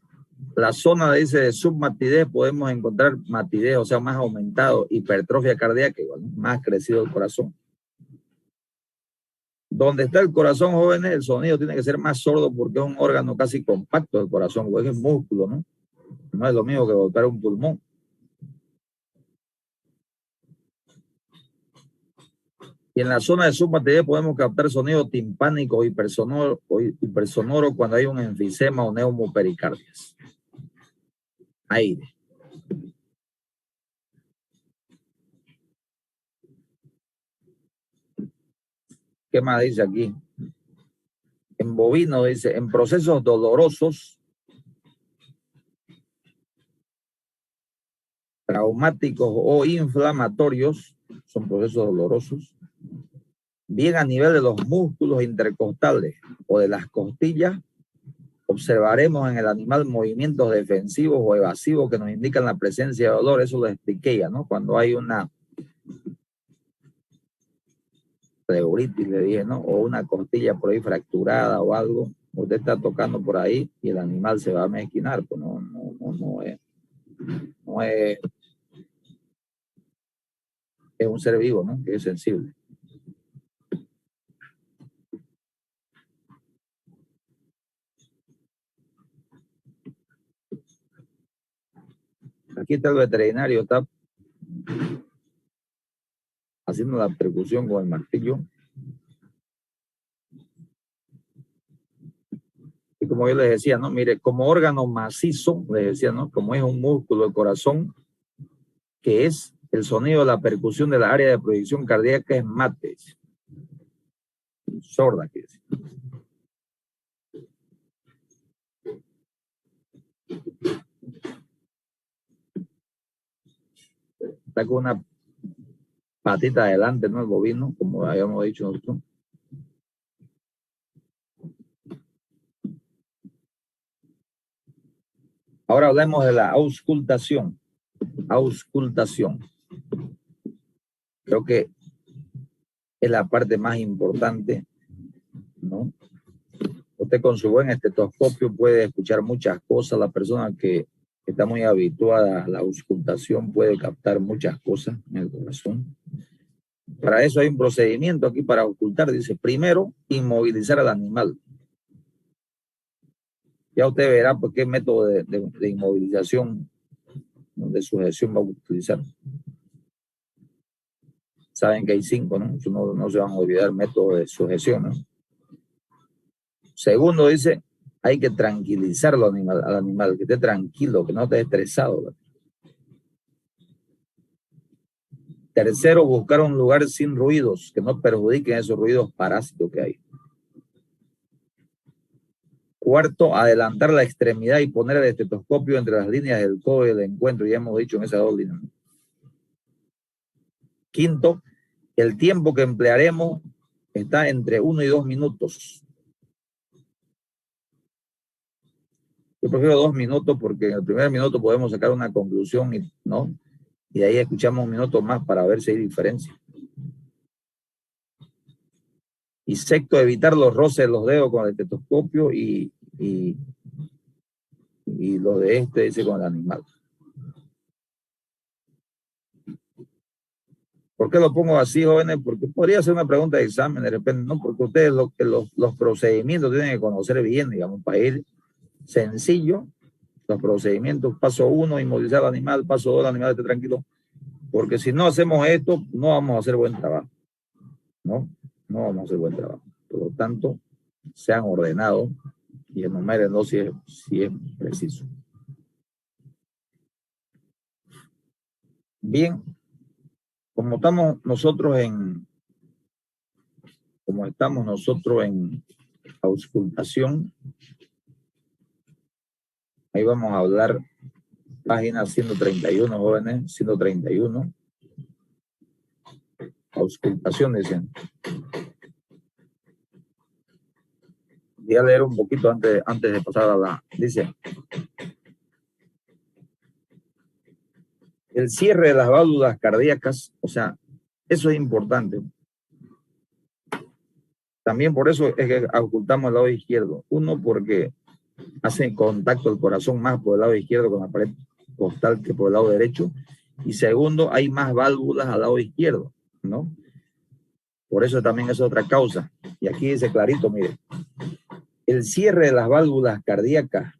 Speaker 1: la zona dice de submatidez, podemos encontrar matidez, o sea, más aumentado, hipertrofia cardíaca, igual, más crecido el corazón. Donde está el corazón, jóvenes, el sonido tiene que ser más sordo porque es un órgano casi compacto del corazón, porque es músculo, ¿no? No es lo mismo que golpear un pulmón. Y en la zona de submatidez podemos captar sonido timpánico o hipersonoro cuando hay un enfisema o neumopericardias. Aire. ¿Qué más dice aquí? En bovino dice, en procesos dolorosos, traumáticos o inflamatorios, son procesos dolorosos, bien a nivel de los músculos intercostales o de las costillas, observaremos en el animal movimientos defensivos o evasivos que nos indican la presencia de dolor. Eso lo expliqué ya, ¿no? Cuando hay una pleuritis, le dije, ¿no? O una costilla por ahí fracturada o algo, usted está tocando por ahí y el animal se va a mezquinar, pues es un ser vivo, ¿no? Que es sensible. Aquí está el veterinario, está haciendo la percusión con el martillo. Y como yo les decía, ¿no? Mire, como órgano macizo, les decía, ¿no? Como es un músculo del corazón, que es el sonido de la percusión de la área de proyección cardíaca es mate. Sorda, quiere decir. Está con una patita adelante, ¿no? El bovino, como habíamos dicho nosotros. Ahora hablemos de la auscultación. Auscultación. Creo que es la parte más importante, ¿no? Usted con su buen estetoscopio puede escuchar muchas cosas. La persona que está muy habituada a la auscultación puede captar muchas cosas en el corazón. Para eso hay un procedimiento aquí para auscultar. Dice, primero, inmovilizar al animal. Ya usted verá por qué método de inmovilización, de sujeción va a utilizar. Saben que hay 5, ¿no? Eso no se van a olvidar, método de sujeción, ¿no? Segundo, dice, hay que tranquilizarlo al animal, que esté tranquilo, que no esté estresado, ¿verdad? Tercero, buscar un lugar sin ruidos, que no perjudiquen esos ruidos parásitos que hay. Cuarto, adelantar la extremidad y poner el estetoscopio entre las líneas del codo y el encuentro, ya hemos dicho en esas 2 líneas. Quinto, el tiempo que emplearemos está entre 1 y 2 minutos. Yo prefiero 2 minutos porque en el primer minuto podemos sacar una conclusión, ¿no? Y de ahí escuchamos un minuto más para ver si hay diferencia. Y sexto, evitar los roces de los dedos con el estetoscopio y lo de dice con el animal. ¿Por qué lo pongo así, jóvenes? Porque podría ser una pregunta de examen de repente, ¿no? Porque ustedes los procedimientos tienen que conocer bien, digamos, para ir sencillo. Los procedimientos, paso 1, inmovilizar al animal, paso 2, el animal esté tranquilo. Porque si no hacemos esto, no vamos a hacer buen trabajo, ¿no? No vamos a hacer buen trabajo. Por lo tanto, sean ordenados y enumérenlo si es preciso. Bien, como estamos nosotros en auscultación, ahí vamos a hablar página 131, jóvenes, 131. Auscultación, dicen. Voy a leer un poquito antes de pasar a la... Dice, el cierre de las válvulas cardíacas, o sea, eso es importante. También por eso es que auscultamos el lado izquierdo. Uno, porque hace contacto el corazón más por el lado izquierdo con la pared costal que por el lado derecho. Y segundo, hay más válvulas al lado izquierdo, ¿no? Por eso también es otra causa. Y aquí dice clarito, mire, el cierre de las válvulas cardíacas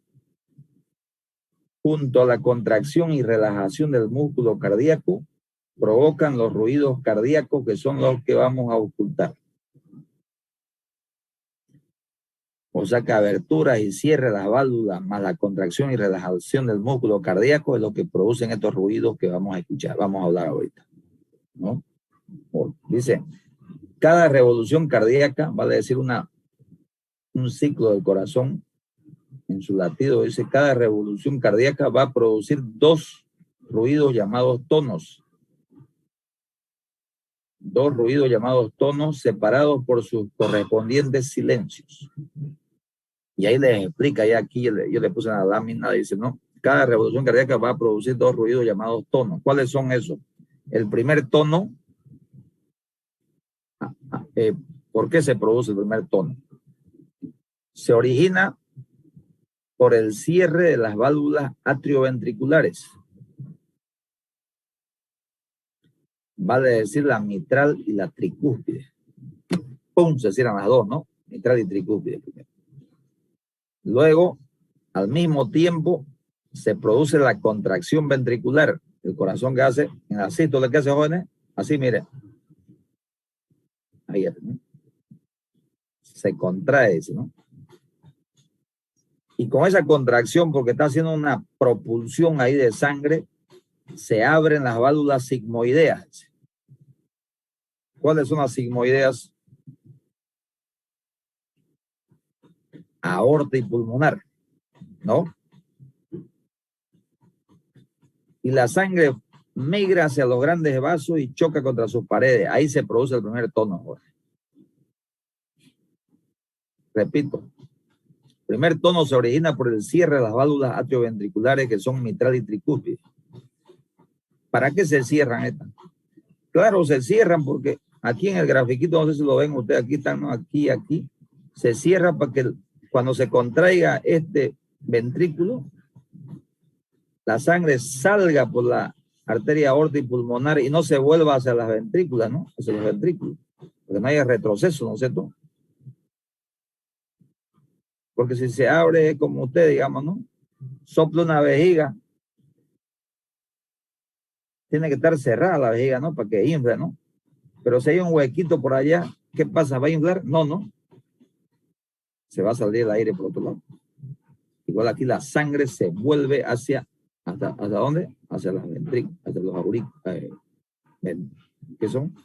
Speaker 1: junto a la contracción y relajación del músculo cardíaco provocan los ruidos cardíacos que son los que vamos a auscultar. O sea que aberturas y cierre de las válvulas más la contracción y relajación del músculo cardíaco es lo que producen estos ruidos que vamos a escuchar, vamos a hablar ahorita, ¿no? Dice, cada revolución cardíaca, vale decir un ciclo del corazón en su latido, dice, cada revolución cardíaca va a producir 2 ruidos llamados tonos. 2 ruidos llamados tonos separados por sus correspondientes silencios. Y ahí les explica, ya aquí yo le puse en la lámina, dice, ¿no? Cada revolución cardíaca va a producir 2 ruidos llamados tonos. ¿Cuáles son esos? El primer tono, ¿por qué se produce el primer tono? Se origina por el cierre de las válvulas atrioventriculares. Vale decir la mitral y la tricúspide. ¡Pum! Se cierran las 2, ¿no? Mitral y tricúspide primero. Luego, al mismo tiempo, se produce la contracción ventricular. El corazón que hace, en la sístole que hace, jóvenes, así, mire. Ahí está, ¿no? Se contrae, ¿no? Y con esa contracción, porque está haciendo una propulsión ahí de sangre, se abren las válvulas sigmoideas. ¿Cuáles son las sigmoideas? Aorta y pulmonar, ¿no? Y la sangre migra hacia los grandes vasos y choca contra sus paredes. Ahí se produce el primer tono. Repito, Primer tono se origina por el cierre de las válvulas atrioventriculares que son mitral y tricúspide. ¿Para qué se cierran estas? Claro, se cierran porque aquí en el grafiquito, no sé si lo ven ustedes, aquí están, ¿no? Aquí, se cierra para que cuando se contraiga este ventrículo, la sangre salga por la arteria aorta y pulmonar y no se vuelva hacia las ventrículas, ¿no? Hacia los ventrículos, porque no haya retroceso, ¿no es cierto? Porque si se abre, como usted, digamos, ¿no? Sopla una vejiga, tiene que estar cerrada la vejiga, ¿no? Para que infle, ¿no? Pero si hay un huequito por allá, ¿qué pasa? ¿Va a inflar? No, no. Se va a salir el aire por otro lado. Igual aquí la sangre se vuelve ¿hasta dónde? Hacia las ventrículas, hacia los aurículas. ¿Qué son?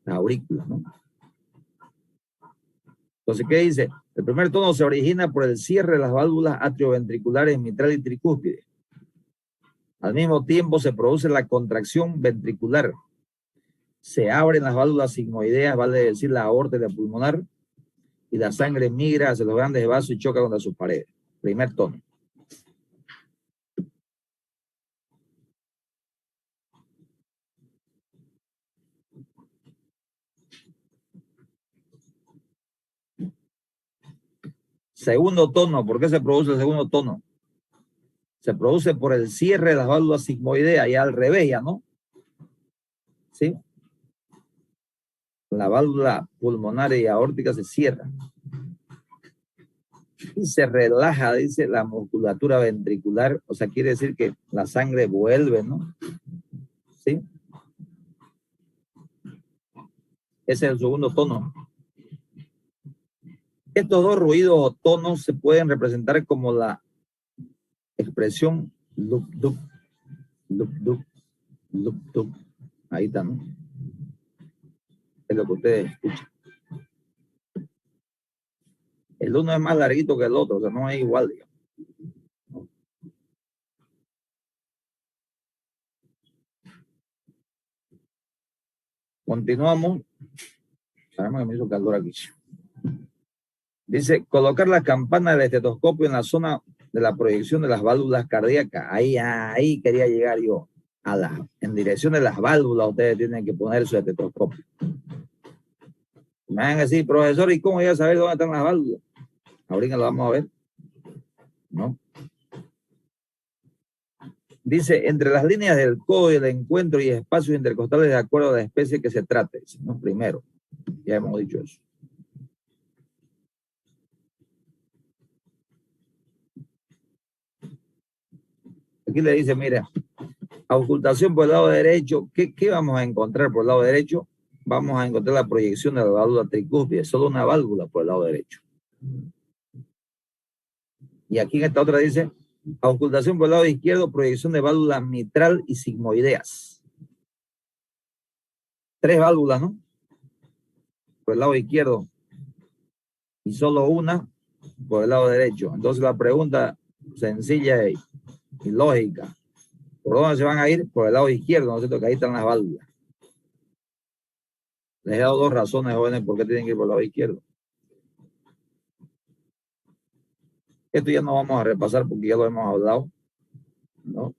Speaker 1: Las aurículas, ¿no? Entonces, ¿qué dice? El primer tono se origina por el cierre de las válvulas atrioventriculares mitral y tricúspide. Al mismo tiempo se produce la contracción ventricular. Se abren las válvulas sigmoideas, vale decir la aorta y la pulmonar, y la sangre migra hacia los grandes vasos y choca contra sus paredes. Primer tono. Segundo tono. ¿Por qué se produce el segundo tono? Se produce por el cierre de las válvulas sigmoideas, y al revés, ya, ¿no? ¿Sí? La válvula pulmonar y aórtica se cierra. Y se relaja, dice, la musculatura ventricular. O sea, quiere decir que la sangre vuelve, ¿no? ¿Sí? Ese es el segundo tono. Estos dos ruidos o tonos se pueden representar como la expresión lup, dup, lup, dup, lup, dup. Ahí está, ¿no? Es lo que ustedes escuchan. El uno es más larguito que el otro, o sea, no es igual, digamos. Continuamos. Sabemos que me hizo calor aquí. Dice, colocar la campana del estetoscopio en la zona de la proyección de las válvulas cardíacas. Ahí quería llegar yo. En dirección de las válvulas ustedes tienen que poner su estetoscopio. Me van a decir, profesor, ¿y cómo voy a saber dónde están las válvulas? Ahorita lo vamos a ver. ¿No? Dice, entre las líneas del codo y el encuentro y espacios intercostales de acuerdo a la especie que se trate. ¿No? Primero, ya hemos dicho eso. Aquí le dice, mira, auscultación por el lado derecho. ¿Qué vamos a encontrar por el lado derecho? Vamos a encontrar la proyección de la válvula tricúspide, solo una válvula por el lado derecho. Y aquí en esta otra dice, auscultación por el lado izquierdo, proyección de válvula mitral y sigmoideas. 3 válvulas, ¿no? Por el lado izquierdo y solo una por el lado derecho. Entonces la pregunta sencilla y lógica, ¿por dónde se van a ir? Por el lado izquierdo, ¿no es cierto? Que ahí están las válvulas. Les he dado 2 razones, jóvenes, por qué tienen que ir por el lado izquierdo. Esto ya no vamos a repasar porque ya lo hemos hablado, ¿no?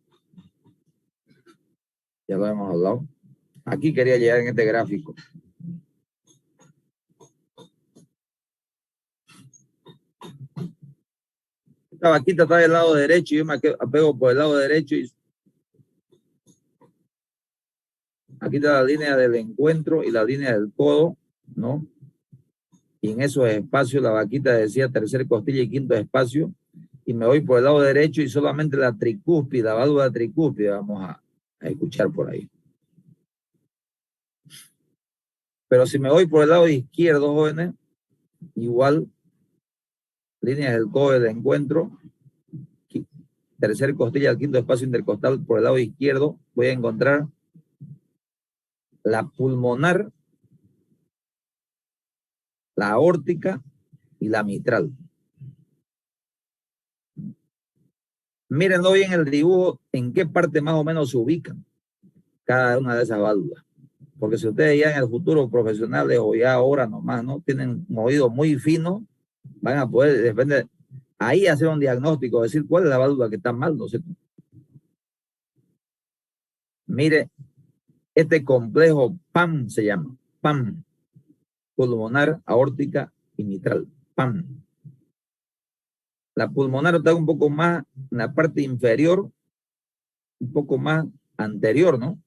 Speaker 1: Ya lo hemos hablado. Aquí quería llegar en este gráfico. Esta vaquita está del lado derecho y yo me apego por el lado derecho y aquí está la línea del encuentro y la línea del codo, ¿no? Y en esos espacios la vaquita decía tercer costilla y quinto espacio, y me voy por el lado derecho y solamente la tricúspide, la válvula tricúspide vamos a escuchar por ahí. Pero si me voy por el lado izquierdo, jóvenes, igual, líneas del codo del encuentro, tercer costilla al quinto espacio intercostal por el lado izquierdo, voy a encontrar la pulmonar, la aórtica y la mitral. Mírenlo bien el dibujo, en qué parte más o menos se ubican cada una de esas válvulas. Porque si ustedes ya en el futuro profesionales o ya ahora nomás, ¿no? Tienen un oído muy fino, Van a poder, depende, ahí hacer un diagnóstico, decir cuál es la válvula que está mal, ¿no es cierto? Mire, este complejo PAM se llama, PAM, pulmonar, aórtica y mitral, PAM. La pulmonar está un poco más en la parte inferior, un poco más anterior, ¿no?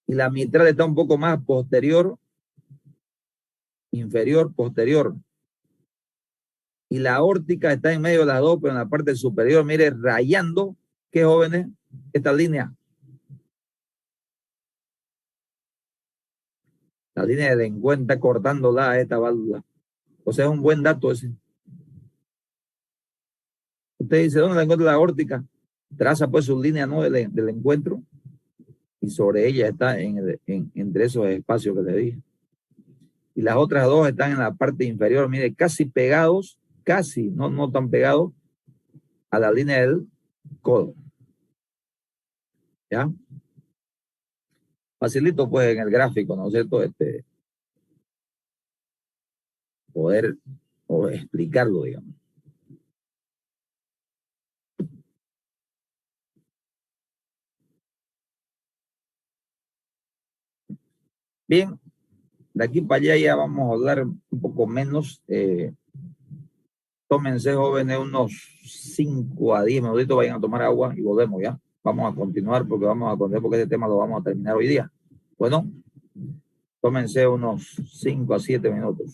Speaker 1: Y la mitral está un poco más posterior, inferior, posterior. Y la aórtica está en medio de las dos, pero en la parte superior, mire, rayando, ¿qué jóvenes? Esta línea. La línea de Denguén está cortándola a esta válvula. O sea, es un buen dato ese. Usted dice, ¿dónde la encuentra la aórtica? Traza pues su línea, ¿no? del encuentro, y sobre ella está entre esos espacios que le dije. Y las otras dos están en la parte inferior, mire, casi pegados, casi, no tan pegados a la línea del codo. ¿Ya? Facilito pues en el gráfico, ¿no es cierto? Poder o explicarlo, digamos. Bien, de aquí para allá ya vamos a hablar un poco menos. Tómense, jóvenes, unos 5 a 10 minutitos, vayan a tomar agua y volvemos ya. Vamos a continuar porque este tema lo vamos a terminar hoy día. Bueno, tómense unos 5 a 7 minutos.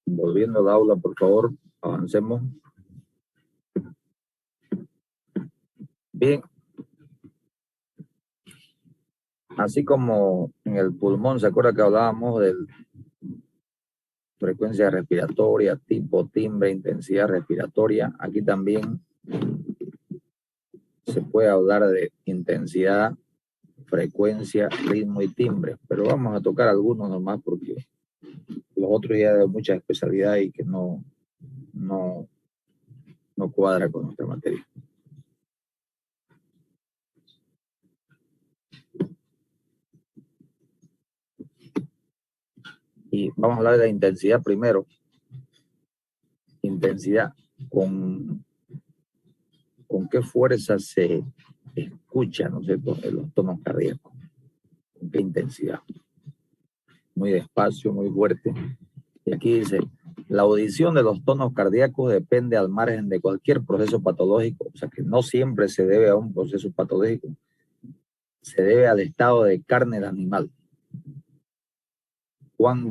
Speaker 1: Volviendo al aula, por favor, avancemos. Bien. Así como en el pulmón, ¿se acuerda que hablábamos de frecuencia respiratoria, tipo, timbre, intensidad respiratoria? Aquí también se puede hablar de intensidad, frecuencia, ritmo y timbre, pero vamos a tocar algunos nomás porque los otros ya de mucha especialidad y que no cuadra con nuestra materia. Y vamos a hablar de la intensidad primero. Intensidad, ¿con qué fuerza se escucha, ¿no es cierto?, en los tonos cardíacos? ¿Con qué intensidad? Muy despacio, muy fuerte. Y aquí dice, la audición de los tonos cardíacos depende al margen de cualquier proceso patológico, o sea que no siempre se debe a un proceso patológico, se debe al estado de carne del animal. Cuán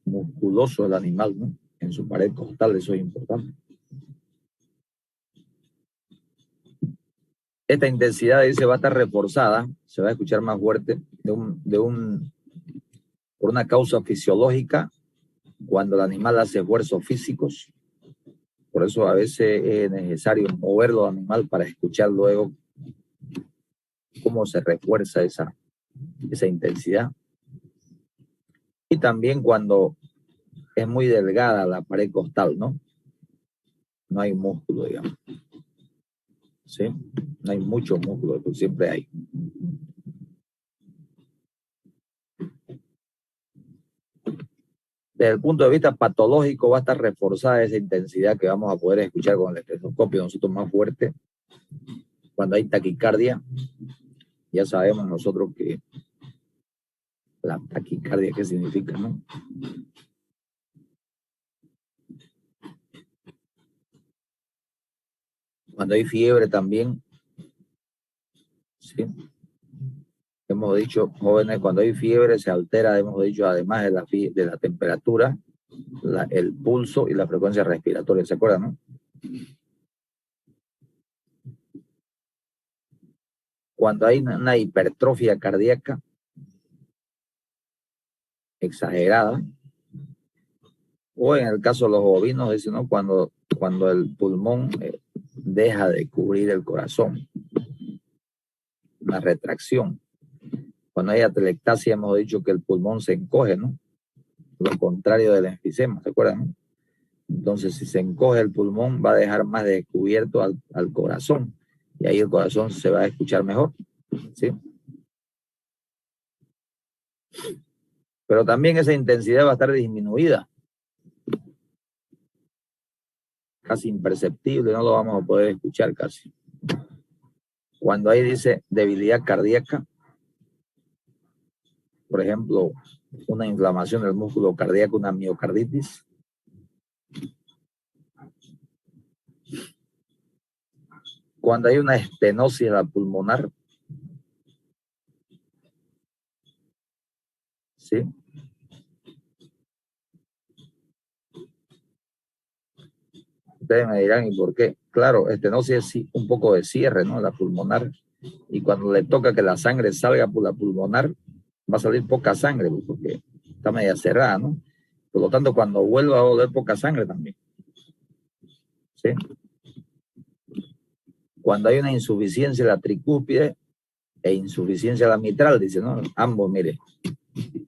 Speaker 1: musculoso el animal, ¿no?, en su pared costal, eso es importante. Esta intensidad, dice, va a estar reforzada, se va a escuchar más fuerte, por una causa fisiológica, cuando el animal hace esfuerzos físicos. Por eso a veces es necesario moverlo al animal para escuchar luego cómo se refuerza esa intensidad. Y también cuando es muy delgada la pared costal, ¿no? No hay músculo, digamos. ¿Sí? No hay mucho músculo, pero siempre hay. Desde el punto de vista patológico va a estar reforzada esa intensidad que vamos a poder escuchar con el estetoscopio nosotros más fuerte. Cuando hay taquicardia, ya sabemos nosotros que la taquicardia, ¿qué significa, no? Cuando hay fiebre también, ¿sí? Hemos dicho, jóvenes, cuando hay fiebre se altera, hemos dicho, además de la temperatura, el pulso y la frecuencia respiratoria, ¿se acuerdan, no? Cuando hay una hipertrofia cardíaca exagerada, O en el caso de los bovinos, dice, ¿no? Cuando el pulmón deja de cubrir el corazón, una retracción. Cuando hay atelectasia hemos dicho que el pulmón se encoge, ¿no? Lo contrario del enfisema, ¿se acuerdan? ¿No? Entonces, si se encoge el pulmón, va a dejar más descubierto al corazón. Y ahí el corazón se va a escuchar mejor, ¿sí? Pero también esa intensidad va a estar disminuida, casi imperceptible, no lo vamos a poder escuchar casi. Cuando ahí dice debilidad cardíaca, por ejemplo, una inflamación del músculo cardíaco, una miocarditis, cuando hay una estenosis pulmonar, ¿sí? Ustedes me dirán, ¿y por qué? Claro, estenosis es sí, un poco de cierre, ¿no? La pulmonar. Y cuando le toca que la sangre salga por la pulmonar, va a salir poca sangre, porque está media cerrada, ¿no? Por lo tanto, cuando vuelva a oler poca sangre también. ¿Sí? Cuando hay una insuficiencia de la tricúspide e insuficiencia de la mitral, dice, ¿no? Ambos, mire.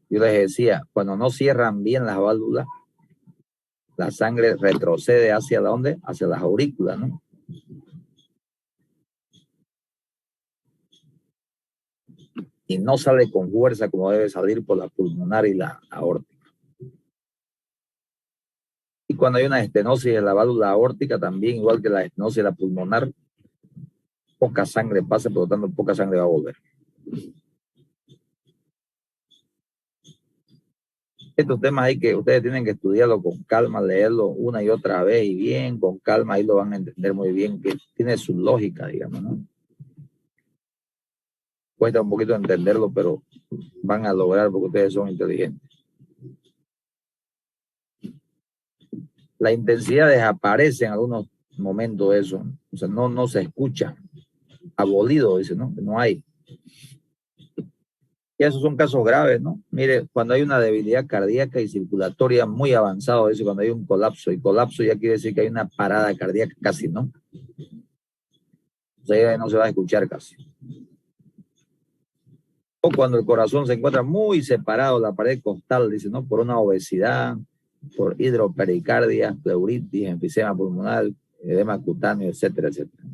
Speaker 1: Yo les decía, cuando no cierran bien las válvulas, la sangre retrocede hacia dónde? Hacia las aurículas, ¿no? Y no sale con fuerza como debe salir por la pulmonar y la aórtica. Y cuando hay una estenosis de la válvula aórtica, también, igual que la estenosis de la pulmonar, poca sangre pasa, por lo tanto, poca sangre va a volver. Estos temas hay que, ustedes tienen que estudiarlo con calma, leerlo una y otra vez y bien, con calma, ahí lo van a entender muy bien, que tiene su lógica, digamos, ¿no? Cuesta un poquito entenderlo, pero van a lograr porque ustedes son inteligentes. La intensidad desaparece en algunos momentos de eso, o sea, no se escucha, abolido, dice, ¿no? No hay. Y esos son casos graves, ¿no? Mire, cuando hay una debilidad cardíaca y circulatoria muy avanzado, eso cuando hay un colapso, y colapso ya quiere decir que hay una parada cardíaca casi, ¿no? O sea, ya no se va a escuchar casi. O cuando el corazón se encuentra muy separado, la pared costal, dice, ¿no? Por una obesidad, por hidropericardia, pleuritis, enfisema pulmonar, edema cutáneo, etcétera, etcétera.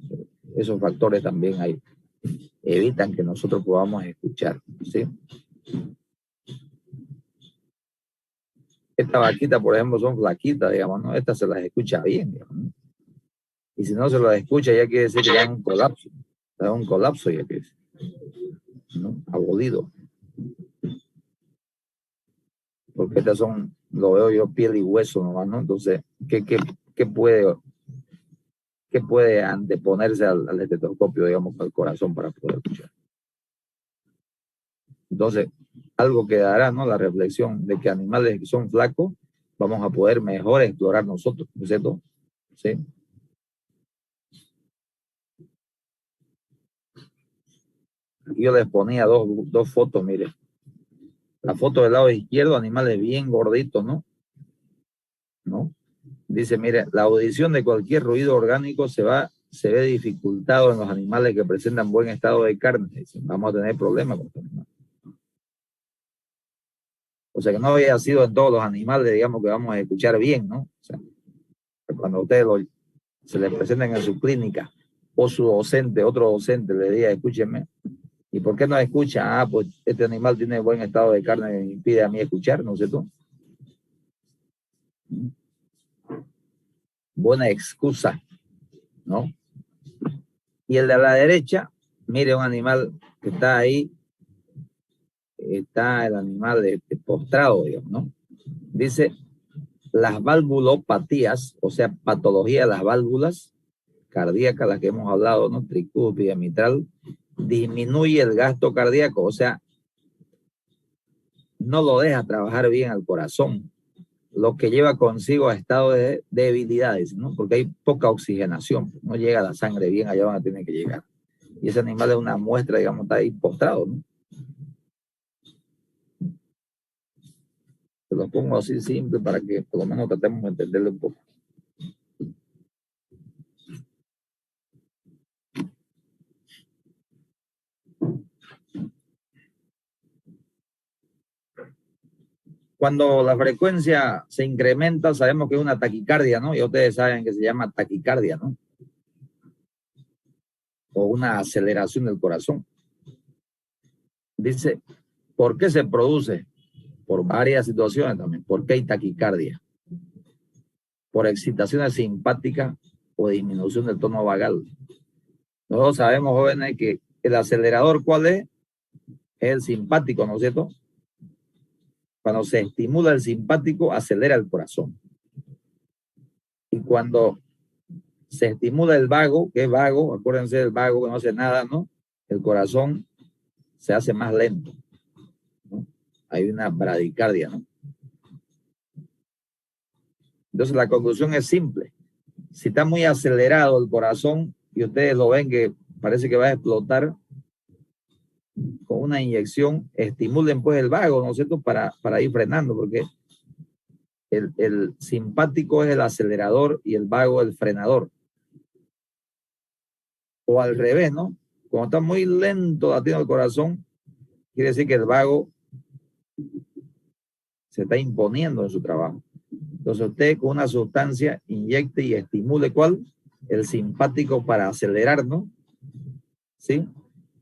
Speaker 1: Esos factores también hay, evitan que nosotros podamos escuchar, ¿sí? Estas vaquitas, por ejemplo, son flaquitas, digamos, ¿no? Estas se las escucha bien, digamos, ¿no? Y si no se las escucha, ya quiere decir que da un colapso. Da un colapso, ya quiere decir, ¿no? Abolido. Porque estas son, lo veo yo, piel y hueso nomás, ¿no? Entonces, ¿qué puede anteponerse al estetoscopio, digamos, al corazón para poder escuchar? Entonces, algo quedará, ¿no? La reflexión de que animales que son flacos, vamos a poder mejor explorar nosotros, ¿no es cierto? ¿Sí? Aquí yo les ponía dos fotos, mire. La foto del lado izquierdo, animales bien gorditos, ¿no? ¿No? Dice, mire, la audición de cualquier ruido orgánico se ve dificultado en los animales que presentan buen estado de carne. Dice, vamos a tener problemas con estos animales. O sea, que no había sido en todos los animales, digamos, que vamos a escuchar bien, ¿no? O sea, cuando ustedes se les presentan en su clínica o su docente, otro docente le diga, escúchenme, ¿y por qué no escucha? Ah, pues este animal tiene buen estado de carne, me impide a mí escuchar, no sé tú. Buena excusa, ¿no? Y el de la derecha, mire un animal que está ahí, está el animal postrado, digamos, ¿no? Dice, las valvulopatías, o sea, patología de las válvulas cardíacas, las que hemos hablado, ¿no? Tricúspide, mitral, disminuye el gasto cardíaco, o sea, no lo deja trabajar bien al corazón, lo que lleva consigo a estado de debilidades, ¿no? Porque hay poca oxigenación, no llega la sangre bien allá donde tiene que llegar. Y ese animal es una muestra, digamos, está ahí postrado, ¿no? Te lo pongo así simple para que por lo menos tratemos de entenderlo un poco. Cuando la frecuencia se incrementa, sabemos que es una taquicardia, ¿no? Y ustedes saben que se llama taquicardia, ¿no? O una aceleración del corazón. Dice, ¿por qué se produce? Por varias situaciones también. ¿Por qué hay taquicardia? Por excitaciones simpáticas o disminución del tono vagal. Nosotros sabemos, jóvenes, que el acelerador, ¿cuál es? Es el simpático, ¿no es cierto? Cuando se estimula el simpático, acelera el corazón. Y cuando se estimula el vago, que es vago, acuérdense del vago que no hace nada, ¿no? El corazón se hace más lento, ¿no? Hay una bradicardia, ¿no? Entonces la conclusión es simple. Si está muy acelerado el corazón y ustedes lo ven que parece que va a explotar con una inyección, estimulen pues el vago, ¿no es cierto? Para ir frenando, porque el simpático es el acelerador y el vago el frenador. O al revés, ¿no? Cuando está muy lento latiendo el corazón, quiere decir que el vago se está imponiendo en su trabajo. Entonces usted con una sustancia inyecte y estimule ¿cuál? El simpático para acelerar, ¿no? ¿Sí?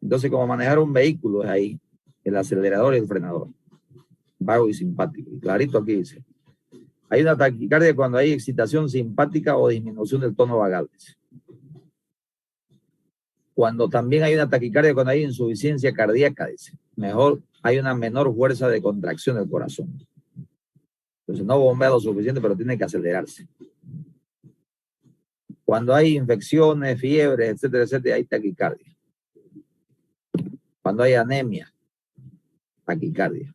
Speaker 1: Entonces como manejar un vehículo es ahí, el acelerador y el frenador, vago y simpático. Y clarito aquí dice, hay una taquicardia cuando hay excitación simpática o disminución del tono vagal. Cuando también hay una taquicardia cuando hay insuficiencia cardíaca, dice, mejor hay una menor fuerza de contracción del corazón. Entonces no bombea lo suficiente, pero tiene que acelerarse. Cuando hay infecciones, fiebres, etcétera, etcétera, hay taquicardia. Cuando hay anemia, taquicardia.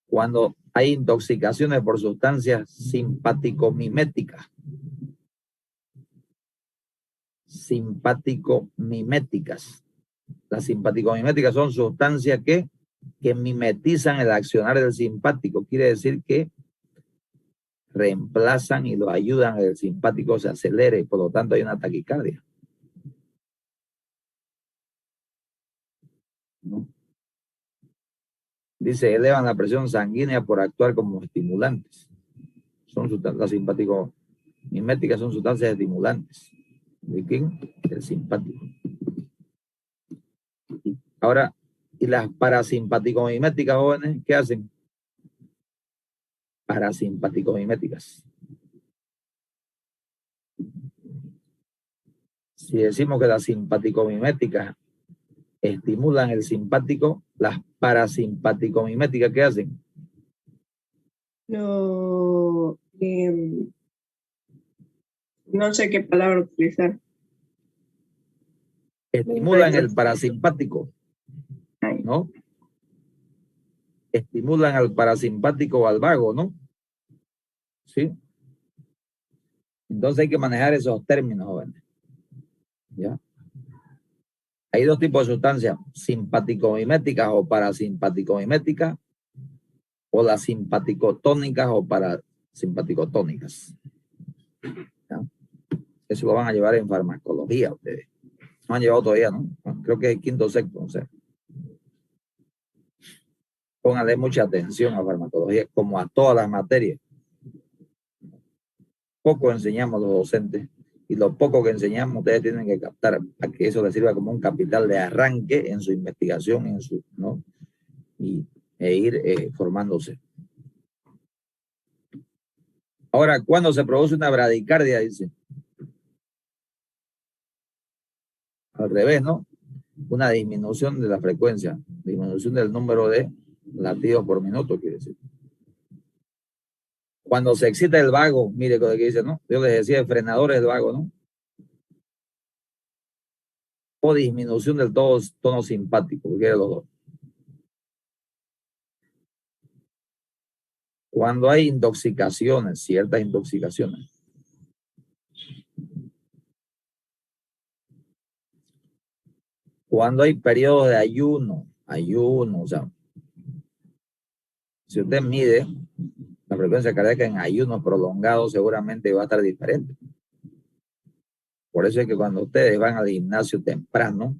Speaker 1: Cuando hay intoxicaciones por sustancias simpaticomiméticas. Simpaticomiméticas. Las simpaticomiméticas son sustancias que mimetizan el accionar del simpático. Quiere decir que reemplazan y lo ayudan a que el simpático se acelere, y por lo tanto hay una taquicardia, ¿no? Dice, elevan la presión sanguínea por actuar como estimulantes. Las simpaticomiméticas son sustancias estimulantes. ¿De quién? Del simpático. Ahora, ¿y las parasimpaticomiméticas, jóvenes, qué hacen? Parasimpaticomiméticas. Si decimos que las simpaticomiméticas estimulan el simpático, las parasimpaticomiméticas, ¿qué hacen?
Speaker 2: No, no sé qué palabra utilizar.
Speaker 1: Estimulan el parasimpático, ¿no? Estimulan al parasimpático o al vago, ¿no? ¿Sí? Entonces hay que manejar esos términos, jóvenes. ¿Ya? Hay dos tipos de sustancias, simpaticomiméticas o parasimpaticomiméticas, o las simpaticotónicas o parasimpaticotónicas. ¿Ya? Eso lo van a llevar en farmacología ustedes. No han llevado todavía, ¿no? Creo que es quinto o sexto, no sé. Pónganle mucha atención a farmacología, como a todas las materias. Poco enseñamos los docentes, y lo poco que enseñamos ustedes tienen que captar a que eso les sirva como un capital de arranque en su investigación, ¿no? E ir formándose. Ahora, ¿cuándo se produce una bradicardia? Dice. Al revés, ¿no? Una disminución de la frecuencia, disminución del número de latidos por minuto, quiere decir. Cuando se excita el vago, mire lo que dice, ¿no? Yo les decía, el frenador es el vago, ¿no? O disminución del tono simpático, porque los dos. Cuando hay intoxicaciones, ciertas intoxicaciones. Cuando hay periodos de ayuno, o sea, Si usted mide la frecuencia cardíaca en ayunos prolongados, seguramente va a estar diferente. Por eso es que cuando ustedes van al gimnasio temprano,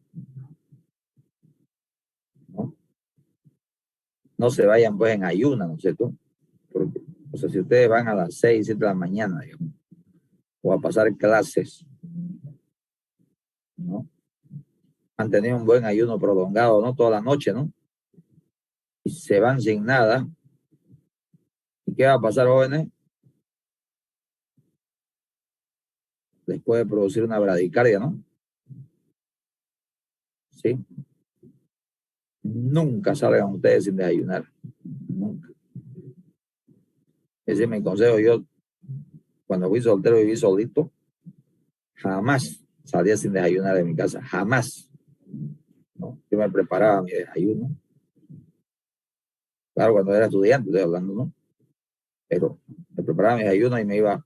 Speaker 1: no se vayan pues en ayunas, ¿no es cierto? Porque, o sea, si ustedes van a las 6, 7 de la mañana, digamos, o a pasar clases, ¿no? Han tenido un buen ayuno prolongado, ¿no? Toda la noche, ¿no? Y se van sin nada. ¿Y qué va a pasar, jóvenes? Les puede producir una bradicardia, ¿no? ¿Sí? Nunca salgan ustedes sin desayunar. Nunca. Ese es mi consejo. Yo, cuando fui soltero y viví solito, jamás salía sin desayunar de mi casa. Jamás. ¿No? Yo me preparaba mi desayuno. Claro, cuando era estudiante, estoy hablando, ¿no? Pero me preparaba mi desayuno y me iba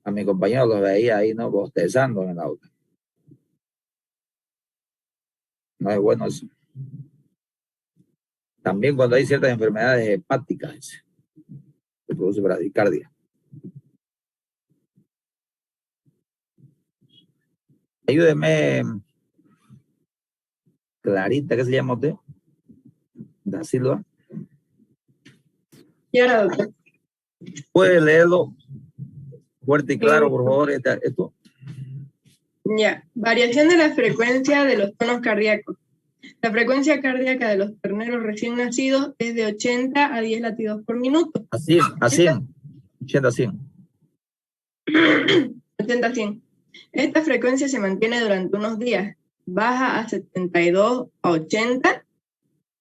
Speaker 1: a mis compañeros, los veía ahí, ¿no? Bostezando en el auto. No es bueno eso. También cuando hay ciertas enfermedades hepáticas, se produce bradicardia. Ayúdeme, Clarita, ¿qué se llama usted? Da Silva.
Speaker 2: Y ahora, doctor.
Speaker 1: ¿Puede leerlo fuerte y claro, por favor? Esto.
Speaker 2: Ya, variación de la frecuencia de los tonos cardíacos. La frecuencia cardíaca de los terneros recién nacidos es de 80 a 10 latidos por minuto.
Speaker 1: Así, 80 a 100.
Speaker 2: 80 a 100. Esta frecuencia se mantiene durante unos días, baja a 72 a 80,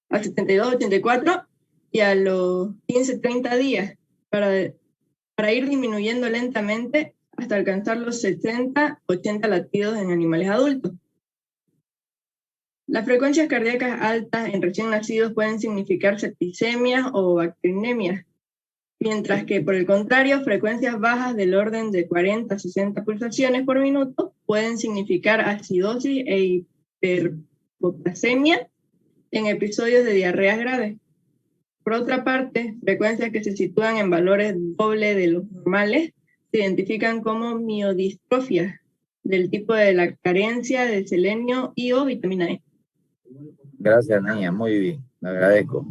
Speaker 2: a 72 a 84 y a los 15-30 días para ir disminuyendo lentamente hasta alcanzar los 60-80 latidos en animales adultos. Las frecuencias cardíacas altas en recién nacidos pueden significar septicemias o bacteriemias, mientras que, por el contrario, frecuencias bajas del orden de 40 a 60 pulsaciones por minuto pueden significar acidosis e hiperpotasemia en episodios de diarreas graves. Por otra parte, frecuencias que se sitúan en valores doble de los normales se identifican como miodistrofias, del tipo de la carencia de selenio y o vitamina E.
Speaker 1: Gracias, niña, muy bien, le agradezco.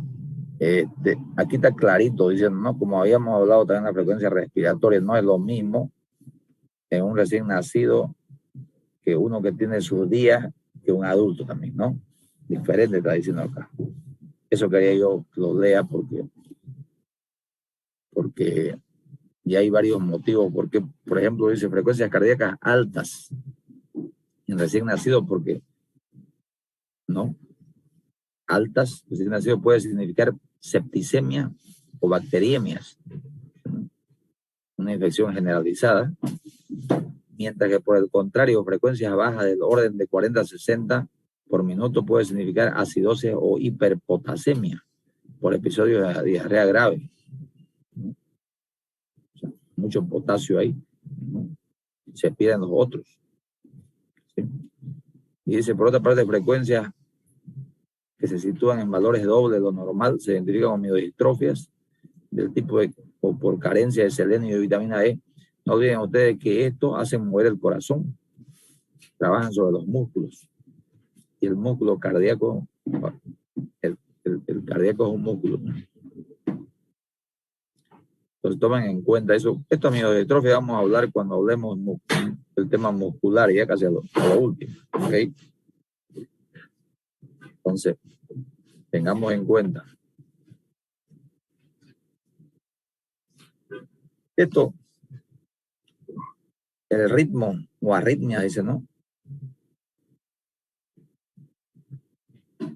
Speaker 1: Aquí está clarito diciendo, ¿no? Como habíamos hablado también de la frecuencia respiratoria, no es lo mismo en un recién nacido que uno que tiene sus días que un adulto también, ¿no? Diferente está diciendo acá. Eso quería yo que lo lea porque ya hay varios motivos. Porque, por ejemplo, dice frecuencias cardíacas altas en recién nacido, porque, ¿no? Altas, recién nacido puede significar septicemia o bacteriemias, ¿no? Una infección generalizada, mientras que por el contrario, frecuencias bajas del orden de 40 a 60 por minuto puede significar acidosis o hiperpotasemia por episodios de diarrea grave, ¿no? O sea, mucho potasio ahí, ¿no? Se piden los otros, ¿sí? Y dice, por otra parte, frecuencias que se sitúan en valores doble de lo normal se identifican como miodistrofias del tipo de, o por carencia de selenio y de vitamina E. No olviden ustedes que esto hace mover el corazón, trabajan sobre los músculos. Y el músculo cardíaco, el cardíaco es un músculo. Entonces tomen en cuenta eso. Esto, amigos de Trofia, vamos a hablar cuando hablemos del tema muscular, ya casi a lo último. ¿Ok? Entonces, tengamos en cuenta. Esto, el ritmo o arritmia, dice, ¿no?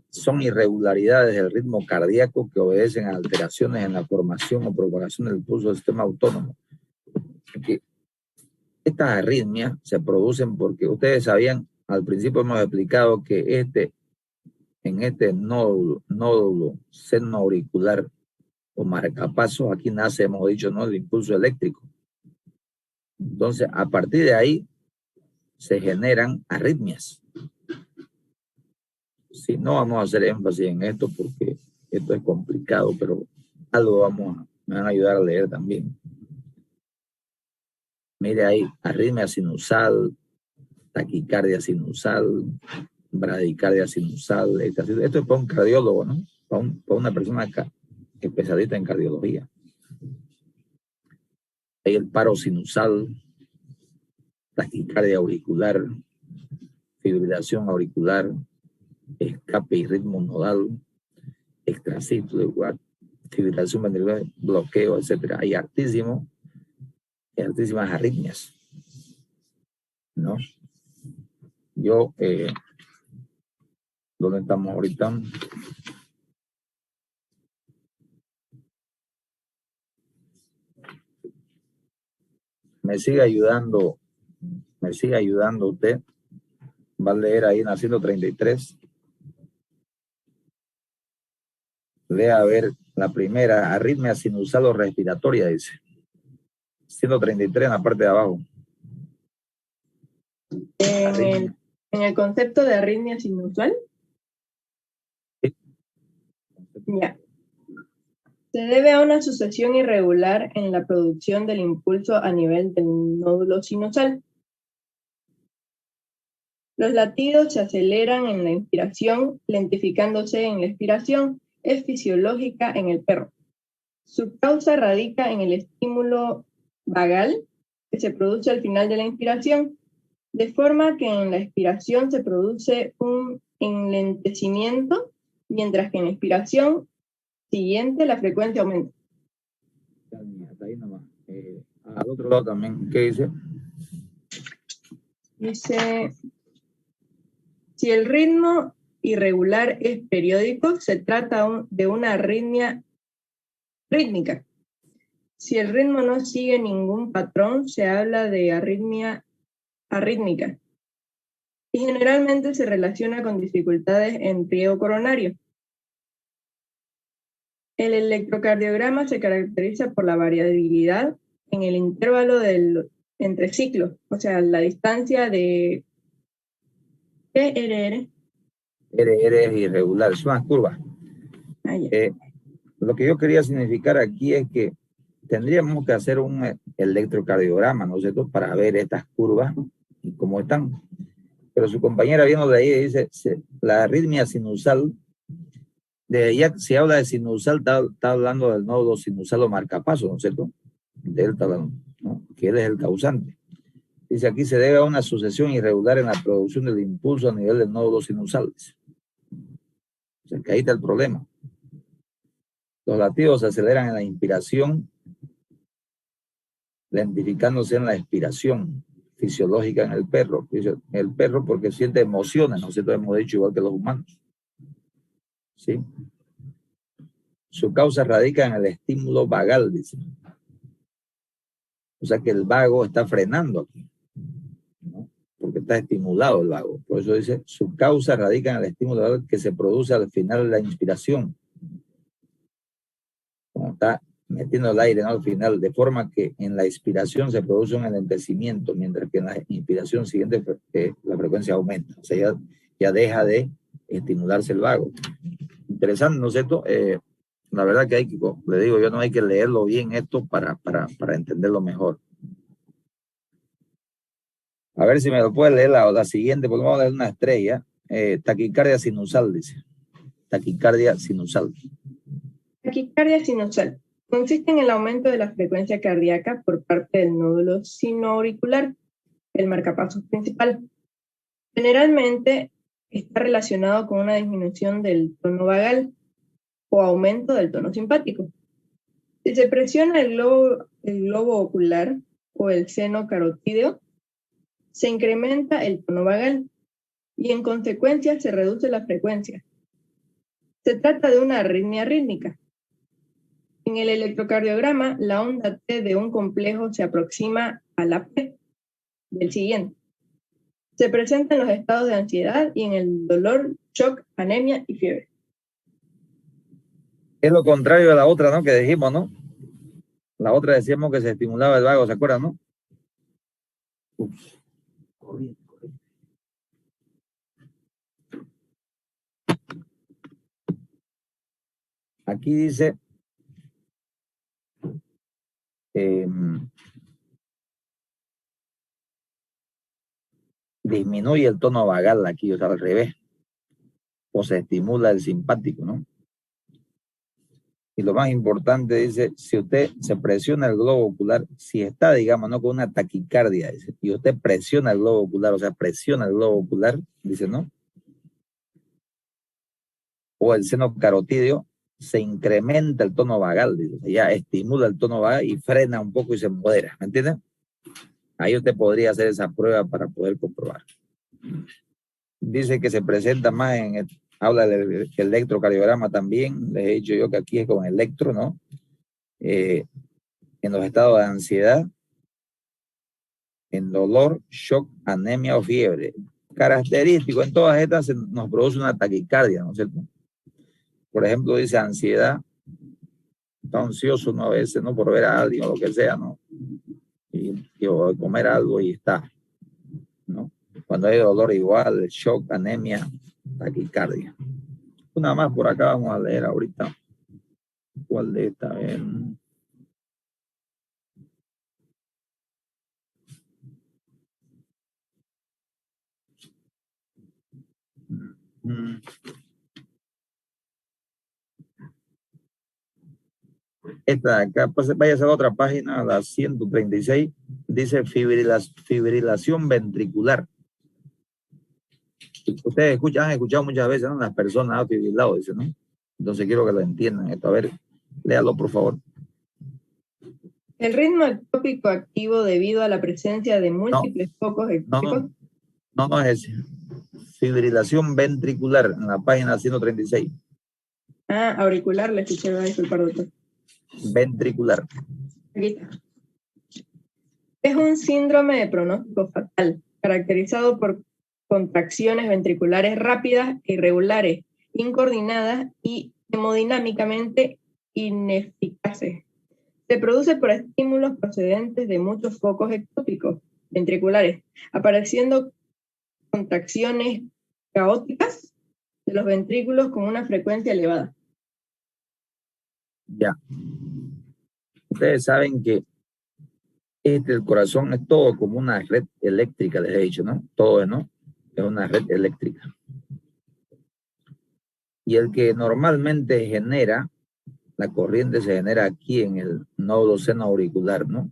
Speaker 1: Son irregularidades del ritmo cardíaco que obedecen a alteraciones en la formación o propagación del pulso del sistema autónomo. Porque estas arritmias se producen porque ustedes sabían, al principio hemos explicado que en este nódulo seno auricular o marcapasos, aquí nace, hemos dicho, ¿no? El impulso eléctrico. Entonces, a partir de ahí se generan arritmias. Sí, no vamos a hacer énfasis en esto porque esto es complicado, pero algo me van a ayudar a leer también. Mire ahí, arritmia sinusal, taquicardia sinusal, bradicardia sinusal. Esto es para un cardiólogo, ¿no? Para una persona especialista en cardiología. Hay el paro sinusal, taquicardia auricular, fibrilación auricular, escape y ritmo nodal, extracíclico, fibrilación ventricular, bloqueo, etcétera. Hay altísimas arritmias, ¿no? Yo, ¿dónde estamos ahorita? Me sigue ayudando usted. Va a leer ahí en la 133. Lea a ver la primera, arritmia sinusal o respiratoria, dice. 133 en la parte de abajo.
Speaker 2: En el concepto de arritmia sinusal.
Speaker 1: Sí.
Speaker 2: Ya. Se debe a una sucesión irregular en la producción del impulso a nivel del nódulo sinusal. Los latidos se aceleran en la inspiración, lentificándose en la expiración. Es fisiológica en el perro. Su causa radica en el estímulo vagal que se produce al final de la inspiración, de forma que en la expiración se produce un enlentecimiento, mientras que en la expiración siguiente la frecuencia aumenta.
Speaker 1: Hasta ahí nomás. Al otro lado también, ¿qué dice?
Speaker 2: Dice, si el ritmo irregular es periódico, se trata de una arritmia rítmica. Si el ritmo no sigue ningún patrón, se habla de arritmia arrítmica. Y generalmente se relaciona con dificultades en riego coronario. El electrocardiograma se caracteriza por la variabilidad en el intervalo entre ciclos, o sea, la distancia de RR.
Speaker 1: RR es irregular, es una curva.
Speaker 2: Ya.
Speaker 1: Lo que yo quería significar aquí es que tendríamos que hacer un electrocardiograma, ¿no es cierto?, para ver estas curvas y cómo están. Pero su compañera viendo de ahí dice, la arritmia sinusal, ya si habla de sinusal, está hablando del nódulo sinusal o marcapaso, ¿no es cierto? De él está hablando, ¿no? Que él es el causante. Dice, aquí se debe a una sucesión irregular en la producción del impulso a nivel del nódulo sinusal. O sea, que ahí está el problema. Los latidos se aceleran en la inspiración, lentificándose en la expiración fisiológica en el perro. El perro porque siente emociones, ¿no es cierto? Hemos dicho igual que los humanos. ¿Sí? Su causa radica en el estímulo vagal, dice. O sea que el vago está frenando aquí, ¿no? Porque está estimulado el vago. Por eso dice, su causa radica en el estímulo vagal que se produce al final de la inspiración. Como está metiendo el aire, ¿no?, al final, de forma que en la expiración se produce un enlentecimiento, mientras que en la inspiración siguiente la frecuencia aumenta. O sea, ya deja de estimularse el vago. Interesante, ¿no es cierto? La verdad que le digo, yo no hay que leerlo bien esto para entenderlo mejor. A ver si me lo puede leer la siguiente, porque vamos a leer una estrella. Taquicardia sinusal, dice. Taquicardia sinusal.
Speaker 2: Taquicardia sinusal consiste en el aumento de la frecuencia cardíaca por parte del nódulo sinoauricular, el marcapasos principal. Generalmente está relacionado con una disminución del tono vagal o aumento del tono simpático. Si se presiona el globo ocular o el seno carotídeo, se incrementa el tono vagal y en consecuencia se reduce la frecuencia. Se trata de una arritmia rítmica. En el electrocardiograma, la onda T de un complejo se aproxima a la P del siguiente. Se presentan los estados de ansiedad y en el dolor, shock, anemia y fiebre.
Speaker 1: Es lo contrario de la otra, ¿no?, que dijimos, ¿no? La otra decíamos que se estimulaba el vago, ¿se acuerdan, no? Ups. Corriente. Aquí dice disminuye el tono vagal aquí, o sea, al revés, o se estimula el simpático, ¿no? Y lo más importante, dice, si usted se presiona el globo ocular, si está, digamos, ¿no? Con una taquicardia, dice, y usted presiona el globo ocular, o sea, presiona el globo ocular, dice, ¿no? O el seno carotídeo, se incrementa el tono vagal, dice, ya estimula el tono vagal y frena un poco y se modera, ¿me entiende? Ahí usted podría hacer esa prueba para poder comprobar. Dice que se presenta más en el, habla del electrocardiograma también, les he dicho yo que aquí es con electro, ¿no? En los estados de ansiedad, en dolor, shock, anemia o fiebre. Característico, en todas estas nos produce una taquicardia, ¿no es cierto? Por ejemplo, dice ansiedad, está ansioso, ¿no? A veces, ¿no? Por ver a alguien o lo que sea, ¿no? O comer algo y está, ¿no? Cuando hay dolor igual, shock, anemia, taquicardia. Una más por acá vamos a leer ahorita. ¿Cuál de esta? Esta de acá, pues vaya a la otra página, la 136, dice fibrilación ventricular. Ustedes han escuchado muchas veces, ¿no? Las personas han fibrilado, dice, ¿no? Entonces quiero que lo entiendan esto. A ver, léalo, por favor.
Speaker 2: El ritmo ectópico activo debido a la presencia de múltiples focos ectópicos.
Speaker 1: No es ese. Fibrilación ventricular, en la página 136.
Speaker 2: Ah, auricular, le escuché, va a disculpar, doctor.
Speaker 1: Ventricular.
Speaker 2: Aquí está. Es un síndrome de pronóstico fatal, caracterizado por contracciones ventriculares rápidas, irregulares, incoordinadas y hemodinámicamente ineficaces. Se produce por estímulos procedentes de muchos focos ectópicos ventriculares, apareciendo contracciones caóticas de los ventrículos con una frecuencia elevada.
Speaker 1: Ya. Ustedes saben que el corazón es todo como una red eléctrica, les he dicho, ¿no? Todo, ¿no? Es una red eléctrica. Y el que normalmente genera, la corriente se genera aquí en el nódulo seno auricular, ¿no?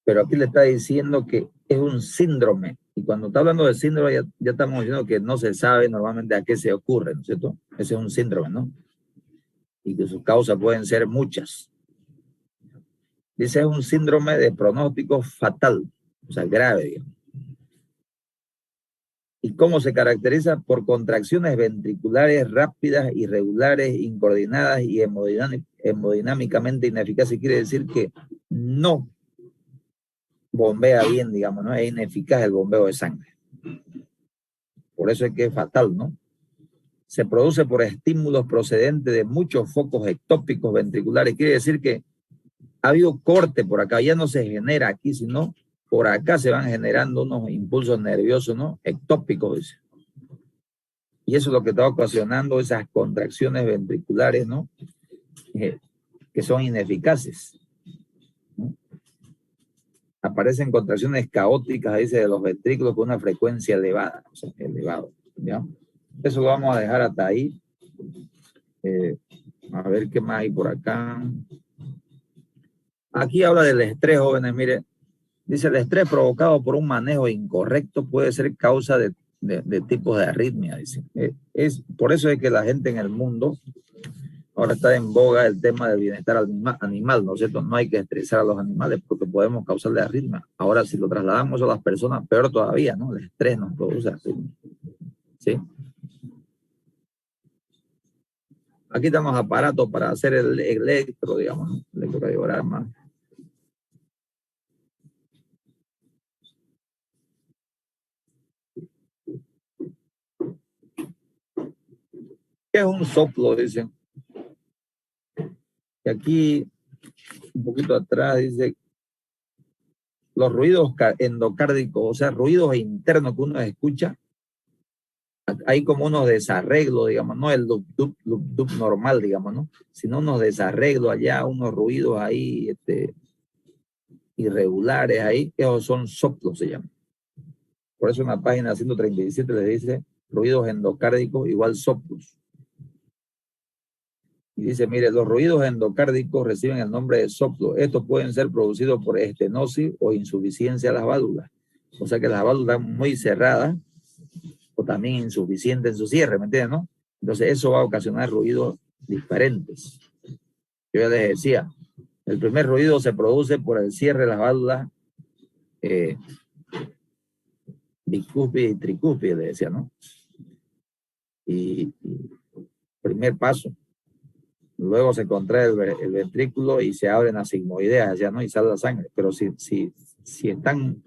Speaker 1: Pero aquí le está diciendo que es un síndrome. Y cuando está hablando de síndrome, ya estamos diciendo que no se sabe normalmente a qué se ocurre, ¿no es cierto? Ese es un síndrome, ¿no? Y que sus causas pueden ser muchas. Dice, es un síndrome de pronóstico fatal, o sea, grave, digamos. ¿Y cómo se caracteriza? Por contracciones ventriculares rápidas, irregulares, incoordinadas y hemodinámicamente ineficaces. Quiere decir que no bombea bien, digamos, ¿no? Es ineficaz el bombeo de sangre. Por eso es que es fatal, ¿no? Se produce por estímulos procedentes de muchos focos ectópicos ventriculares. Quiere decir que ha habido corte por acá, ya no se genera aquí, sino por acá se van generando unos impulsos nerviosos, ¿no? Ectópicos, dice. Y eso es lo que está ocasionando esas contracciones ventriculares, ¿no? Que son ineficaces, ¿no? Aparecen contracciones caóticas, dice, de los ventrículos con una frecuencia elevada, o sea, elevado, ¿ya? Eso lo vamos a dejar hasta ahí. A ver qué más hay por acá. Aquí habla del estrés, jóvenes, mire. Dice, el estrés provocado por un manejo incorrecto puede ser causa de tipos de arritmia, dice. Por eso es que la gente en el mundo ahora está en boga el tema del bienestar animal, ¿no es cierto? No hay que estresar a los animales porque podemos causarle arritmia. Ahora, si lo trasladamos a las personas, peor todavía, ¿no? El estrés nos produce arritmia. ¿Sí? Aquí estamos aparatos para hacer el electro, digamos, ¿no? El electrocardiograma. ¿Qué es un soplo? Dicen. Y aquí, un poquito atrás, dice los ruidos endocárdicos, o sea, ruidos internos que uno escucha hay como unos desarreglos, digamos, no el loop normal, digamos, ¿no? Sino unos desarreglos allá, unos ruidos ahí, irregulares ahí, esos son soplos, se llaman. Por eso en la página 137 les dice ruidos endocárdicos igual soplos. Y dice, mire, los ruidos endocárdicos reciben el nombre de soplo. Estos pueden ser producidos por estenosis o insuficiencia de las válvulas. O sea que las válvulas están muy cerradas o también insuficientes en su cierre, ¿me entiendes, no? Entonces eso va a ocasionar ruidos diferentes. Yo ya les decía, el primer ruido se produce por el cierre de las válvulas bicúspide y tricúspide, le decía, ¿no? Y primer paso. Luego se contrae el ventrículo y se abren las sigmoideas, ya, ¿no? Y sale la sangre. Pero si están,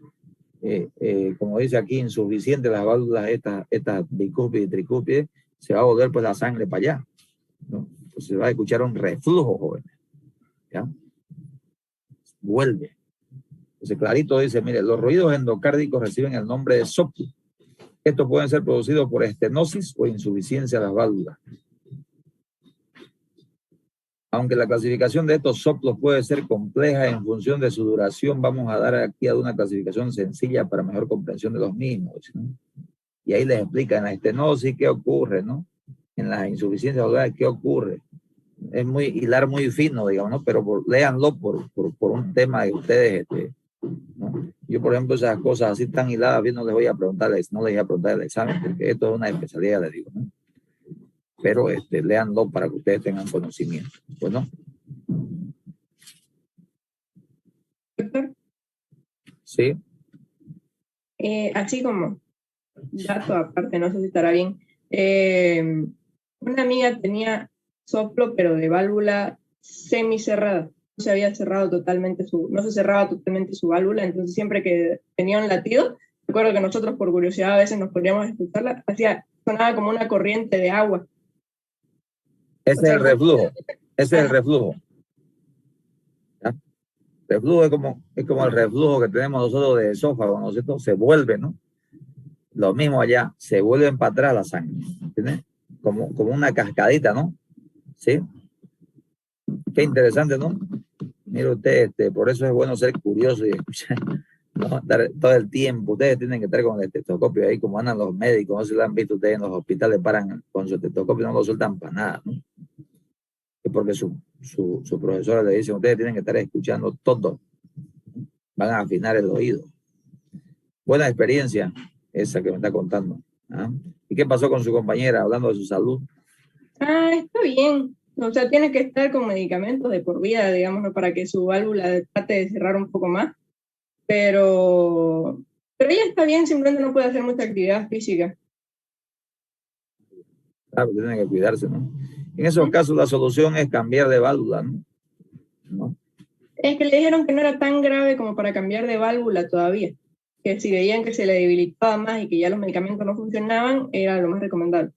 Speaker 1: como dice aquí, insuficientes las válvulas, estas bicúspide y tricúspide, se va a volver pues la sangre para allá, ¿no? Entonces se va a escuchar un reflujo, jóvenes. ¿Ya? Vuelve. Entonces clarito dice, mire, los ruidos endocárdicos reciben el nombre de soplo. Estos pueden ser producidos por estenosis o insuficiencia de las válvulas. Aunque la clasificación de estos soplos puede ser compleja en función de su duración, vamos a dar aquí a una clasificación sencilla para mejor comprensión de los mismos, ¿no? Y ahí les explica en la estenosis qué ocurre, ¿no? En las insuficiencias valvulares qué ocurre. Es muy hilar muy fino, digamos, ¿no? Pero léanlo por un tema de ustedes, ¿no? Yo, por ejemplo, esas cosas así tan hiladas, bien no les voy a preguntar, no les voy a preguntar el examen, porque esto es una especialidad, les digo, ¿no? Pero léanlo para que ustedes tengan conocimiento. Bueno.
Speaker 2: Doctor,
Speaker 1: Sí.
Speaker 2: así como dato aparte, no sé si estará bien. Una amiga tenía soplo, pero de válvula semicerrada. No se había cerrado totalmente no se cerraba totalmente su válvula, entonces siempre que tenía un latido, recuerdo que nosotros por curiosidad a veces nos poníamos a escucharla, sonaba como una corriente de agua.
Speaker 1: Ese es el reflujo. Ese es el reflujo. ¿Ya? Reflujo es como el reflujo que tenemos nosotros de esófago, ¿no es cierto? Se vuelve, ¿no? Lo mismo allá, se vuelven para atrás la sangre, ¿entiendes? Como una cascadita, ¿no? ¿Sí? Qué interesante, ¿no? Mire usted, por eso es bueno ser curioso y escuchar, ¿no? Estar todo el tiempo. Ustedes tienen que estar con el estetoscopio ahí, como andan los médicos, no se lo han visto ustedes en los hospitales, paran con su estetoscopio, no lo sueltan para nada, ¿no? Es porque su profesora le dice, ustedes tienen que estar escuchando todo, van a afinar el oído. Buena experiencia esa que me está contando, ¿ah? ¿Y qué pasó con su compañera hablando de su salud?
Speaker 2: Está bien. O sea, tiene que estar con medicamentos de por vida, digamos, para que su válvula trate de cerrar un poco más. Pero ella está bien, simplemente no puede hacer mucha actividad física.
Speaker 1: Claro, tienen que cuidarse, ¿no? En esos casos la solución es cambiar de válvula, ¿no?
Speaker 2: Es que le dijeron que no era tan grave como para cambiar de válvula todavía. Que si veían que se le debilitaba más y que ya los medicamentos no funcionaban, era lo más recomendable.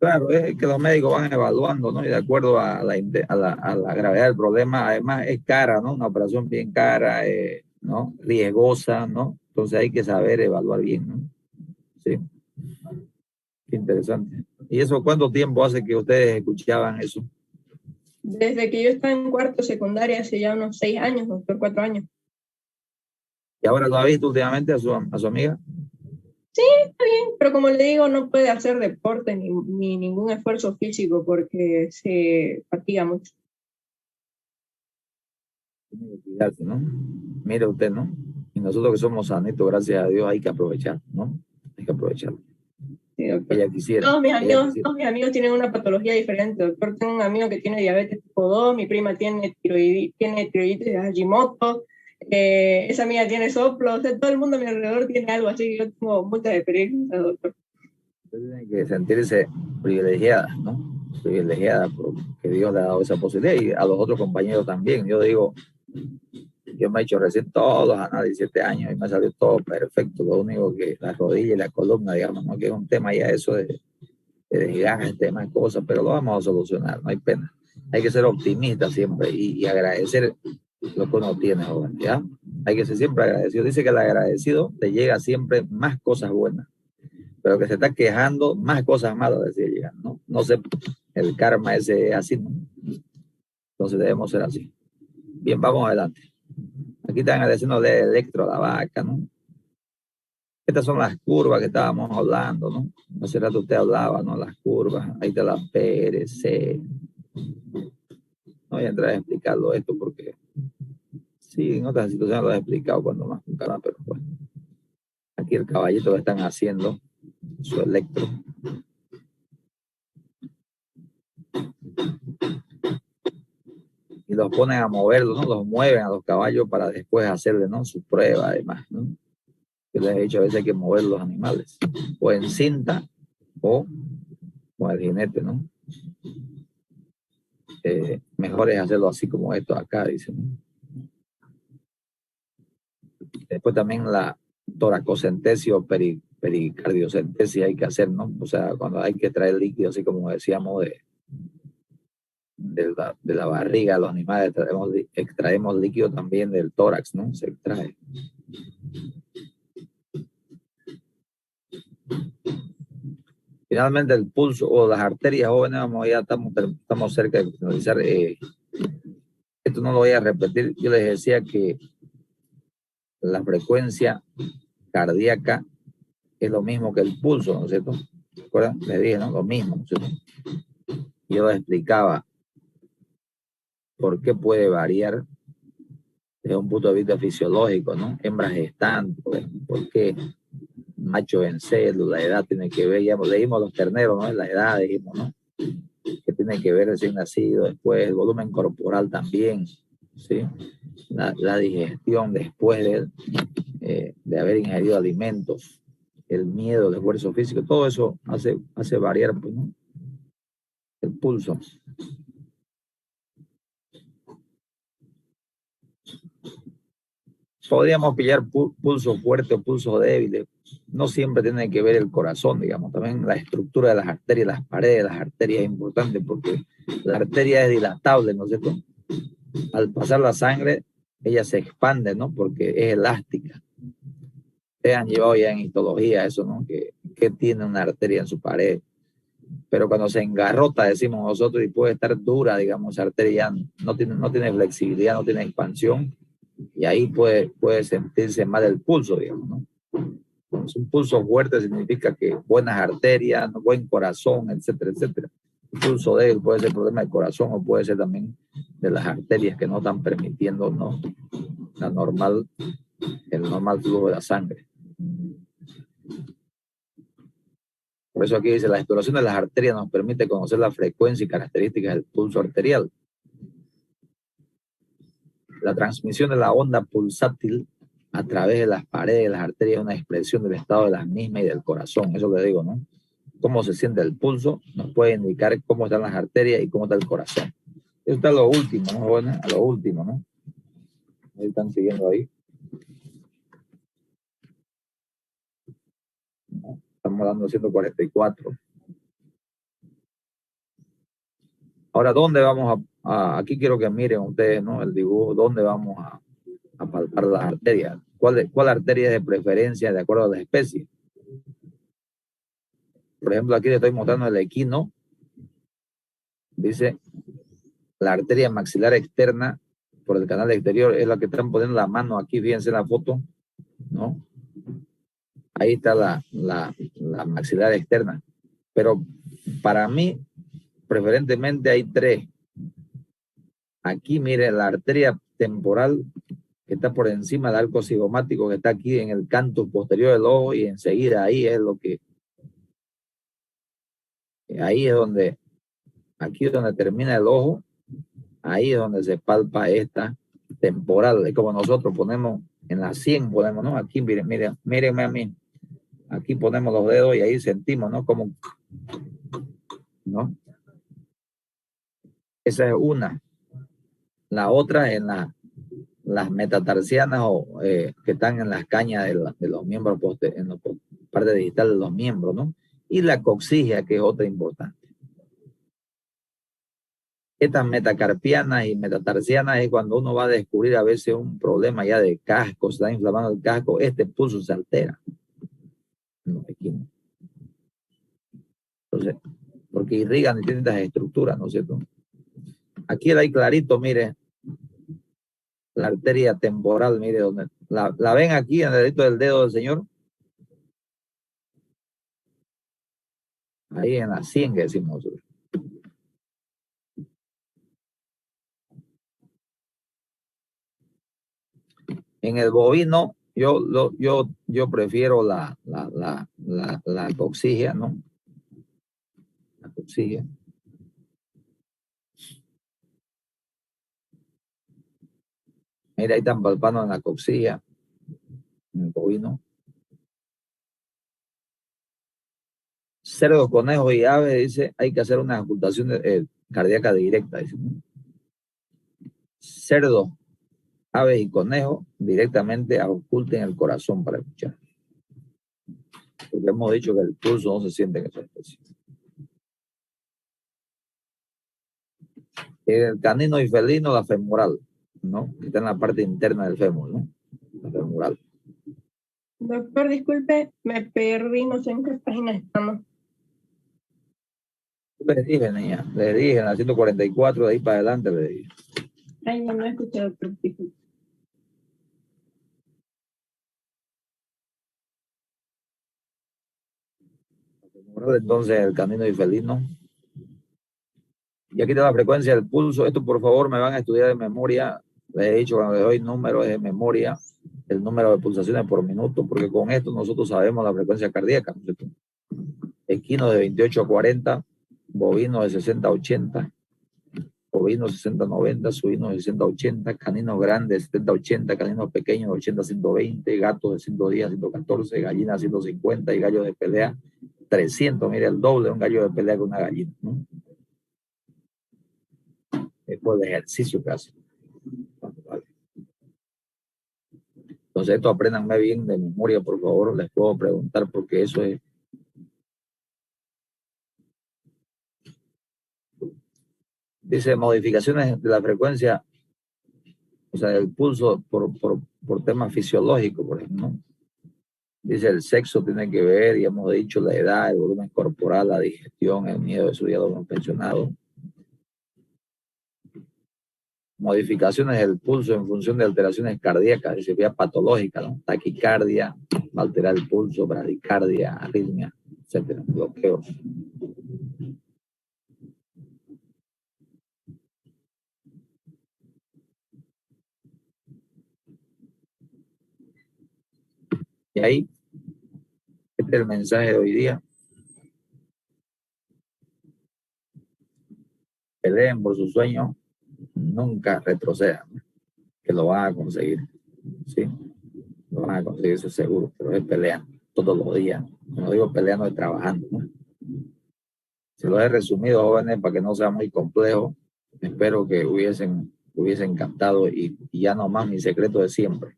Speaker 1: Claro, es que los médicos van evaluando, ¿no? Y de acuerdo a la gravedad del problema, además es cara, ¿no? Una operación bien cara, ¿no? Riesgosa, ¿no? Entonces hay que saber evaluar bien, ¿no? Sí. Qué interesante. ¿Y eso cuánto tiempo hace que ustedes escuchaban eso?
Speaker 2: Desde que yo estaba en cuarto secundaria, hace ya unos 6 años, doctor, 4 años.
Speaker 1: ¿Y ahora lo ha visto últimamente a su amiga?
Speaker 2: Sí, está bien, pero como le digo, no puede hacer deporte ni ningún esfuerzo físico porque se fatiga mucho.
Speaker 1: Tiene que cuidarse, ¿no? Mire usted, ¿no? Y nosotros que somos sanitos, gracias a Dios, hay que aprovechar, ¿no? Hay que aprovechar.
Speaker 2: Sí, doctor.
Speaker 1: Ella quisiera.
Speaker 2: Todos mis amigos tienen una patología diferente, doctor. Tengo un amigo que tiene diabetes tipo 2, mi prima tiene tiroiditis de Hashimoto, esa amiga tiene soplo, o sea, todo el mundo a mi alrededor tiene algo así. Yo tengo muchas experiencias, doctor.
Speaker 1: Usted tiene que sentirse privilegiada, ¿no? Privilegiada porque Dios le ha dado esa posibilidad y a los otros compañeros también. Yo digo, yo me he hecho recién todos los análisis 7 años y me salió todo perfecto. Lo único que la rodilla y la columna, digamos, ¿no? Que es un tema ya eso de desgaste, más cosas, pero lo vamos a solucionar, no hay pena. Hay que ser optimista siempre y agradecer lo que uno tiene, joven, ¿ya? Hay que ser siempre agradecido. Dice que el agradecido te llega siempre más cosas buenas. pero que se está quejando, más cosas malas decía llegar, ¿no? No sé, el karma ese es así, ¿no? Entonces debemos ser así. Bien, vamos adelante. Aquí están haciéndole electro a la vaca, ¿no? Estas son las curvas que estábamos hablando, ¿no? Hace rato usted hablaba, ¿no? Las curvas, ahí está la PRC. No voy a entrar a explicarlo esto porque sí, en otras situaciones lo he explicado cuando más con calma, pero bueno. Aquí el caballito lo están haciendo, su electro. Y los ponen a moverlos, ¿no? Los mueven a los caballos para después hacerle, ¿no? Su prueba, además, ¿no? Yo les he dicho a veces hay que mover los animales, o en cinta, o con el jinete, ¿no? Mejor es hacerlo así como esto acá, dicen, ¿no? Después también la toracocentesia o pericardiocentesia hay que hacer, ¿no? O sea, cuando hay que traer líquido, así como decíamos, de la barriga de los animales, extraemos líquido también del tórax, ¿no? Se extrae. Finalmente el pulso o las arterias jóvenes, ya estamos cerca de finalizar. Esto no lo voy a repetir. Yo les decía que la frecuencia cardíaca es lo mismo que el pulso, ¿no es cierto? ¿Se acuerdan? Les dije, ¿no? Lo mismo, ¿no es cierto? Yo les explicaba por qué puede variar desde un punto de vista fisiológico, ¿no? Hembras gestantes, por qué macho en célula, la edad tiene que ver, ya leímos los terneros, ¿no? La edad, dijimos, ¿no? Que tiene que ver recién nacido, después el volumen corporal también, ¿sí? La digestión después de haber ingerido alimentos, el miedo, el esfuerzo físico, todo eso hace variar, pues, ¿no? El pulso. Podríamos pillar pulso fuerte o pulso débil. No siempre tiene que ver el corazón, digamos. También la estructura de las arterias, las paredes de las arterias es importante porque la arteria es dilatable, ¿no es cierto? Al pasar la sangre, ella se expande, ¿no? Porque es elástica. Ustedes han llevado ya en histología eso, ¿no? Que tiene una arteria en su pared. Pero cuando se engarrota, decimos nosotros, y puede estar dura, digamos, esa arteria no tiene flexibilidad, no tiene expansión, y ahí puede sentirse mal el pulso, digamos, ¿no? Entonces, un pulso fuerte significa que buenas arterias, buen corazón, etcétera, etcétera. Un pulso débil puede ser problema del corazón o puede ser también de las arterias que no están permitiendo, ¿no? El normal flujo de la sangre. Por eso aquí dice, la exploración de las arterias nos permite conocer la frecuencia y características del pulso arterial. La transmisión de la onda pulsátil a través de las paredes de las arterias es una expresión del estado de las mismas y del corazón. Eso que digo, ¿no? Cómo se siente el pulso nos puede indicar cómo están las arterias y cómo está el corazón. Eso está a lo último, ¿no? Bueno, a lo último, ¿no? Ahí están siguiendo ahí. ¿No? Estamos dando 144. Ahora, ¿dónde vamos aquí quiero que miren ustedes, ¿no? El dibujo, ¿dónde vamos a palpar las arterias? ¿Cuál arteria es de preferencia de acuerdo a la especie? Por ejemplo, aquí le estoy mostrando el equino. Dice, la arteria maxilar externa por el canal exterior es la que están poniendo la mano aquí, fíjense en la foto, ¿no? Ahí está la maxilar externa. Pero para mí, preferentemente hay tres. Aquí, mire, la arteria temporal que está por encima del arco cigomático, que está aquí en el canto posterior del ojo, y enseguida ahí es ahí es donde, aquí es donde termina el ojo, ahí es donde se palpa esta temporal. Es como nosotros ponemos en la 100, ponemos, ¿no? Aquí, mírenme a mí. Aquí ponemos los dedos y ahí sentimos, ¿no? Como, ¿no? Esa es una. La otra en las metatarsianas que están en las cañas de los miembros, en la parte digital de los miembros, ¿no? Y la coxigia, que es otra importante. Estas metacarpianas y metatarsianas es cuando uno va a descubrir a veces un problema ya de casco, se está inflamando el casco, este pulso se altera. Entonces, porque irrigan distintas estructuras, ¿no es cierto? Aquí hay clarito, mire, la arteria temporal, mire, donde la ven aquí en el dedito del dedo del señor. Ahí en la 100 que decimos nosotros. En el bovino, yo prefiero la coxigia, ¿no? La coxigia. Mira, ahí están palpando en la coxigia, en el bovino. Cerdos, conejos y aves, dice, hay que hacer una ocultación cardíaca directa, dice, ¿no? Cerdos, aves y conejos directamente oculten el corazón para escuchar. Porque hemos dicho que el pulso no se siente en esa especie. El canino y felino, la femoral, ¿no? Que está en la parte interna del fémur, ¿no? La femoral.
Speaker 2: Doctor, disculpe, me perdí, no sé en qué página estamos.
Speaker 1: Les dije, niña, les dije, en la 144, de ahí para adelante, les dije.
Speaker 2: Ay, no he escuchado, doctor, disculpe.
Speaker 1: Entonces, el canino y felino. Y aquí está la frecuencia del pulso. Esto, por favor, me van a estudiar de memoria. Les he dicho cuando les doy números de memoria, el número de pulsaciones por minuto, porque con esto nosotros sabemos la frecuencia cardíaca, ¿no es cierto? Equino de 28 a 40, bovino de 60 a 80, bovino 60 a 90, suino de 60 a 80, caninos grandes de 70 a 80, caninos pequeños de 80 a 120, gatos de 110 a 114, gallinas a 150 y gallos de pelea 300. Mira, el doble de un gallo de pelea que una gallina, ¿no? Es por el ejercicio que hace. Entonces, esto apréndanme bien de memoria, por favor. Les puedo preguntar porque eso es. Dice modificaciones de la frecuencia, o sea, del pulso por temas fisiológicos, por ejemplo, ¿no? Dice el sexo tiene que ver, y hemos dicho la edad, el volumen corporal, la digestión, el miedo de su día de los pensionados. Modificaciones del pulso en función de alteraciones cardíacas, dice vía patológica, ¿no? Taquicardia, va a alterar el pulso, bradicardia, arritmia, etcétera, bloqueos. Y ahí, este es el mensaje de hoy día. Peleen por sus sueños, nunca retrocedan, ¿no? Que lo van a conseguir, ¿sí? Lo van a conseguir, eso es seguro, pero es peleando todos los días. No digo peleando, es trabajando, ¿no? Se lo he resumido, jóvenes, para que no sea muy complejo. Espero que hubiesen encantado y ya nomás mi secreto de siempre.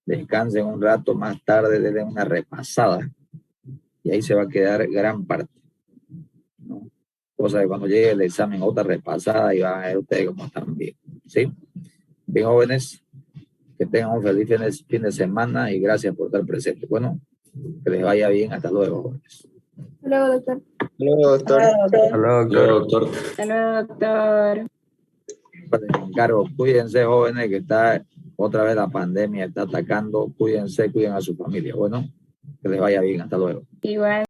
Speaker 1: Descansen un rato, más tarde den una repasada y ahí se va a quedar gran parte, ¿no? Cosa de cuando llegue el examen, otra repasada y van a ver ustedes cómo están bien, ¿sí? Bien, jóvenes, que tengan un feliz fin de semana y gracias por estar presentes. Bueno, que les vaya bien. Hasta luego, jóvenes.
Speaker 2: Hasta luego, doctor.
Speaker 3: Hasta luego, doctor.
Speaker 2: Hasta
Speaker 3: luego, doctor.
Speaker 2: Hasta luego, doctor.
Speaker 1: Me encargo, cuídense, jóvenes, que está otra vez la pandemia, está atacando. Cuídense, cuiden a su familia. Bueno, que les vaya bien. Hasta luego.
Speaker 2: Igual.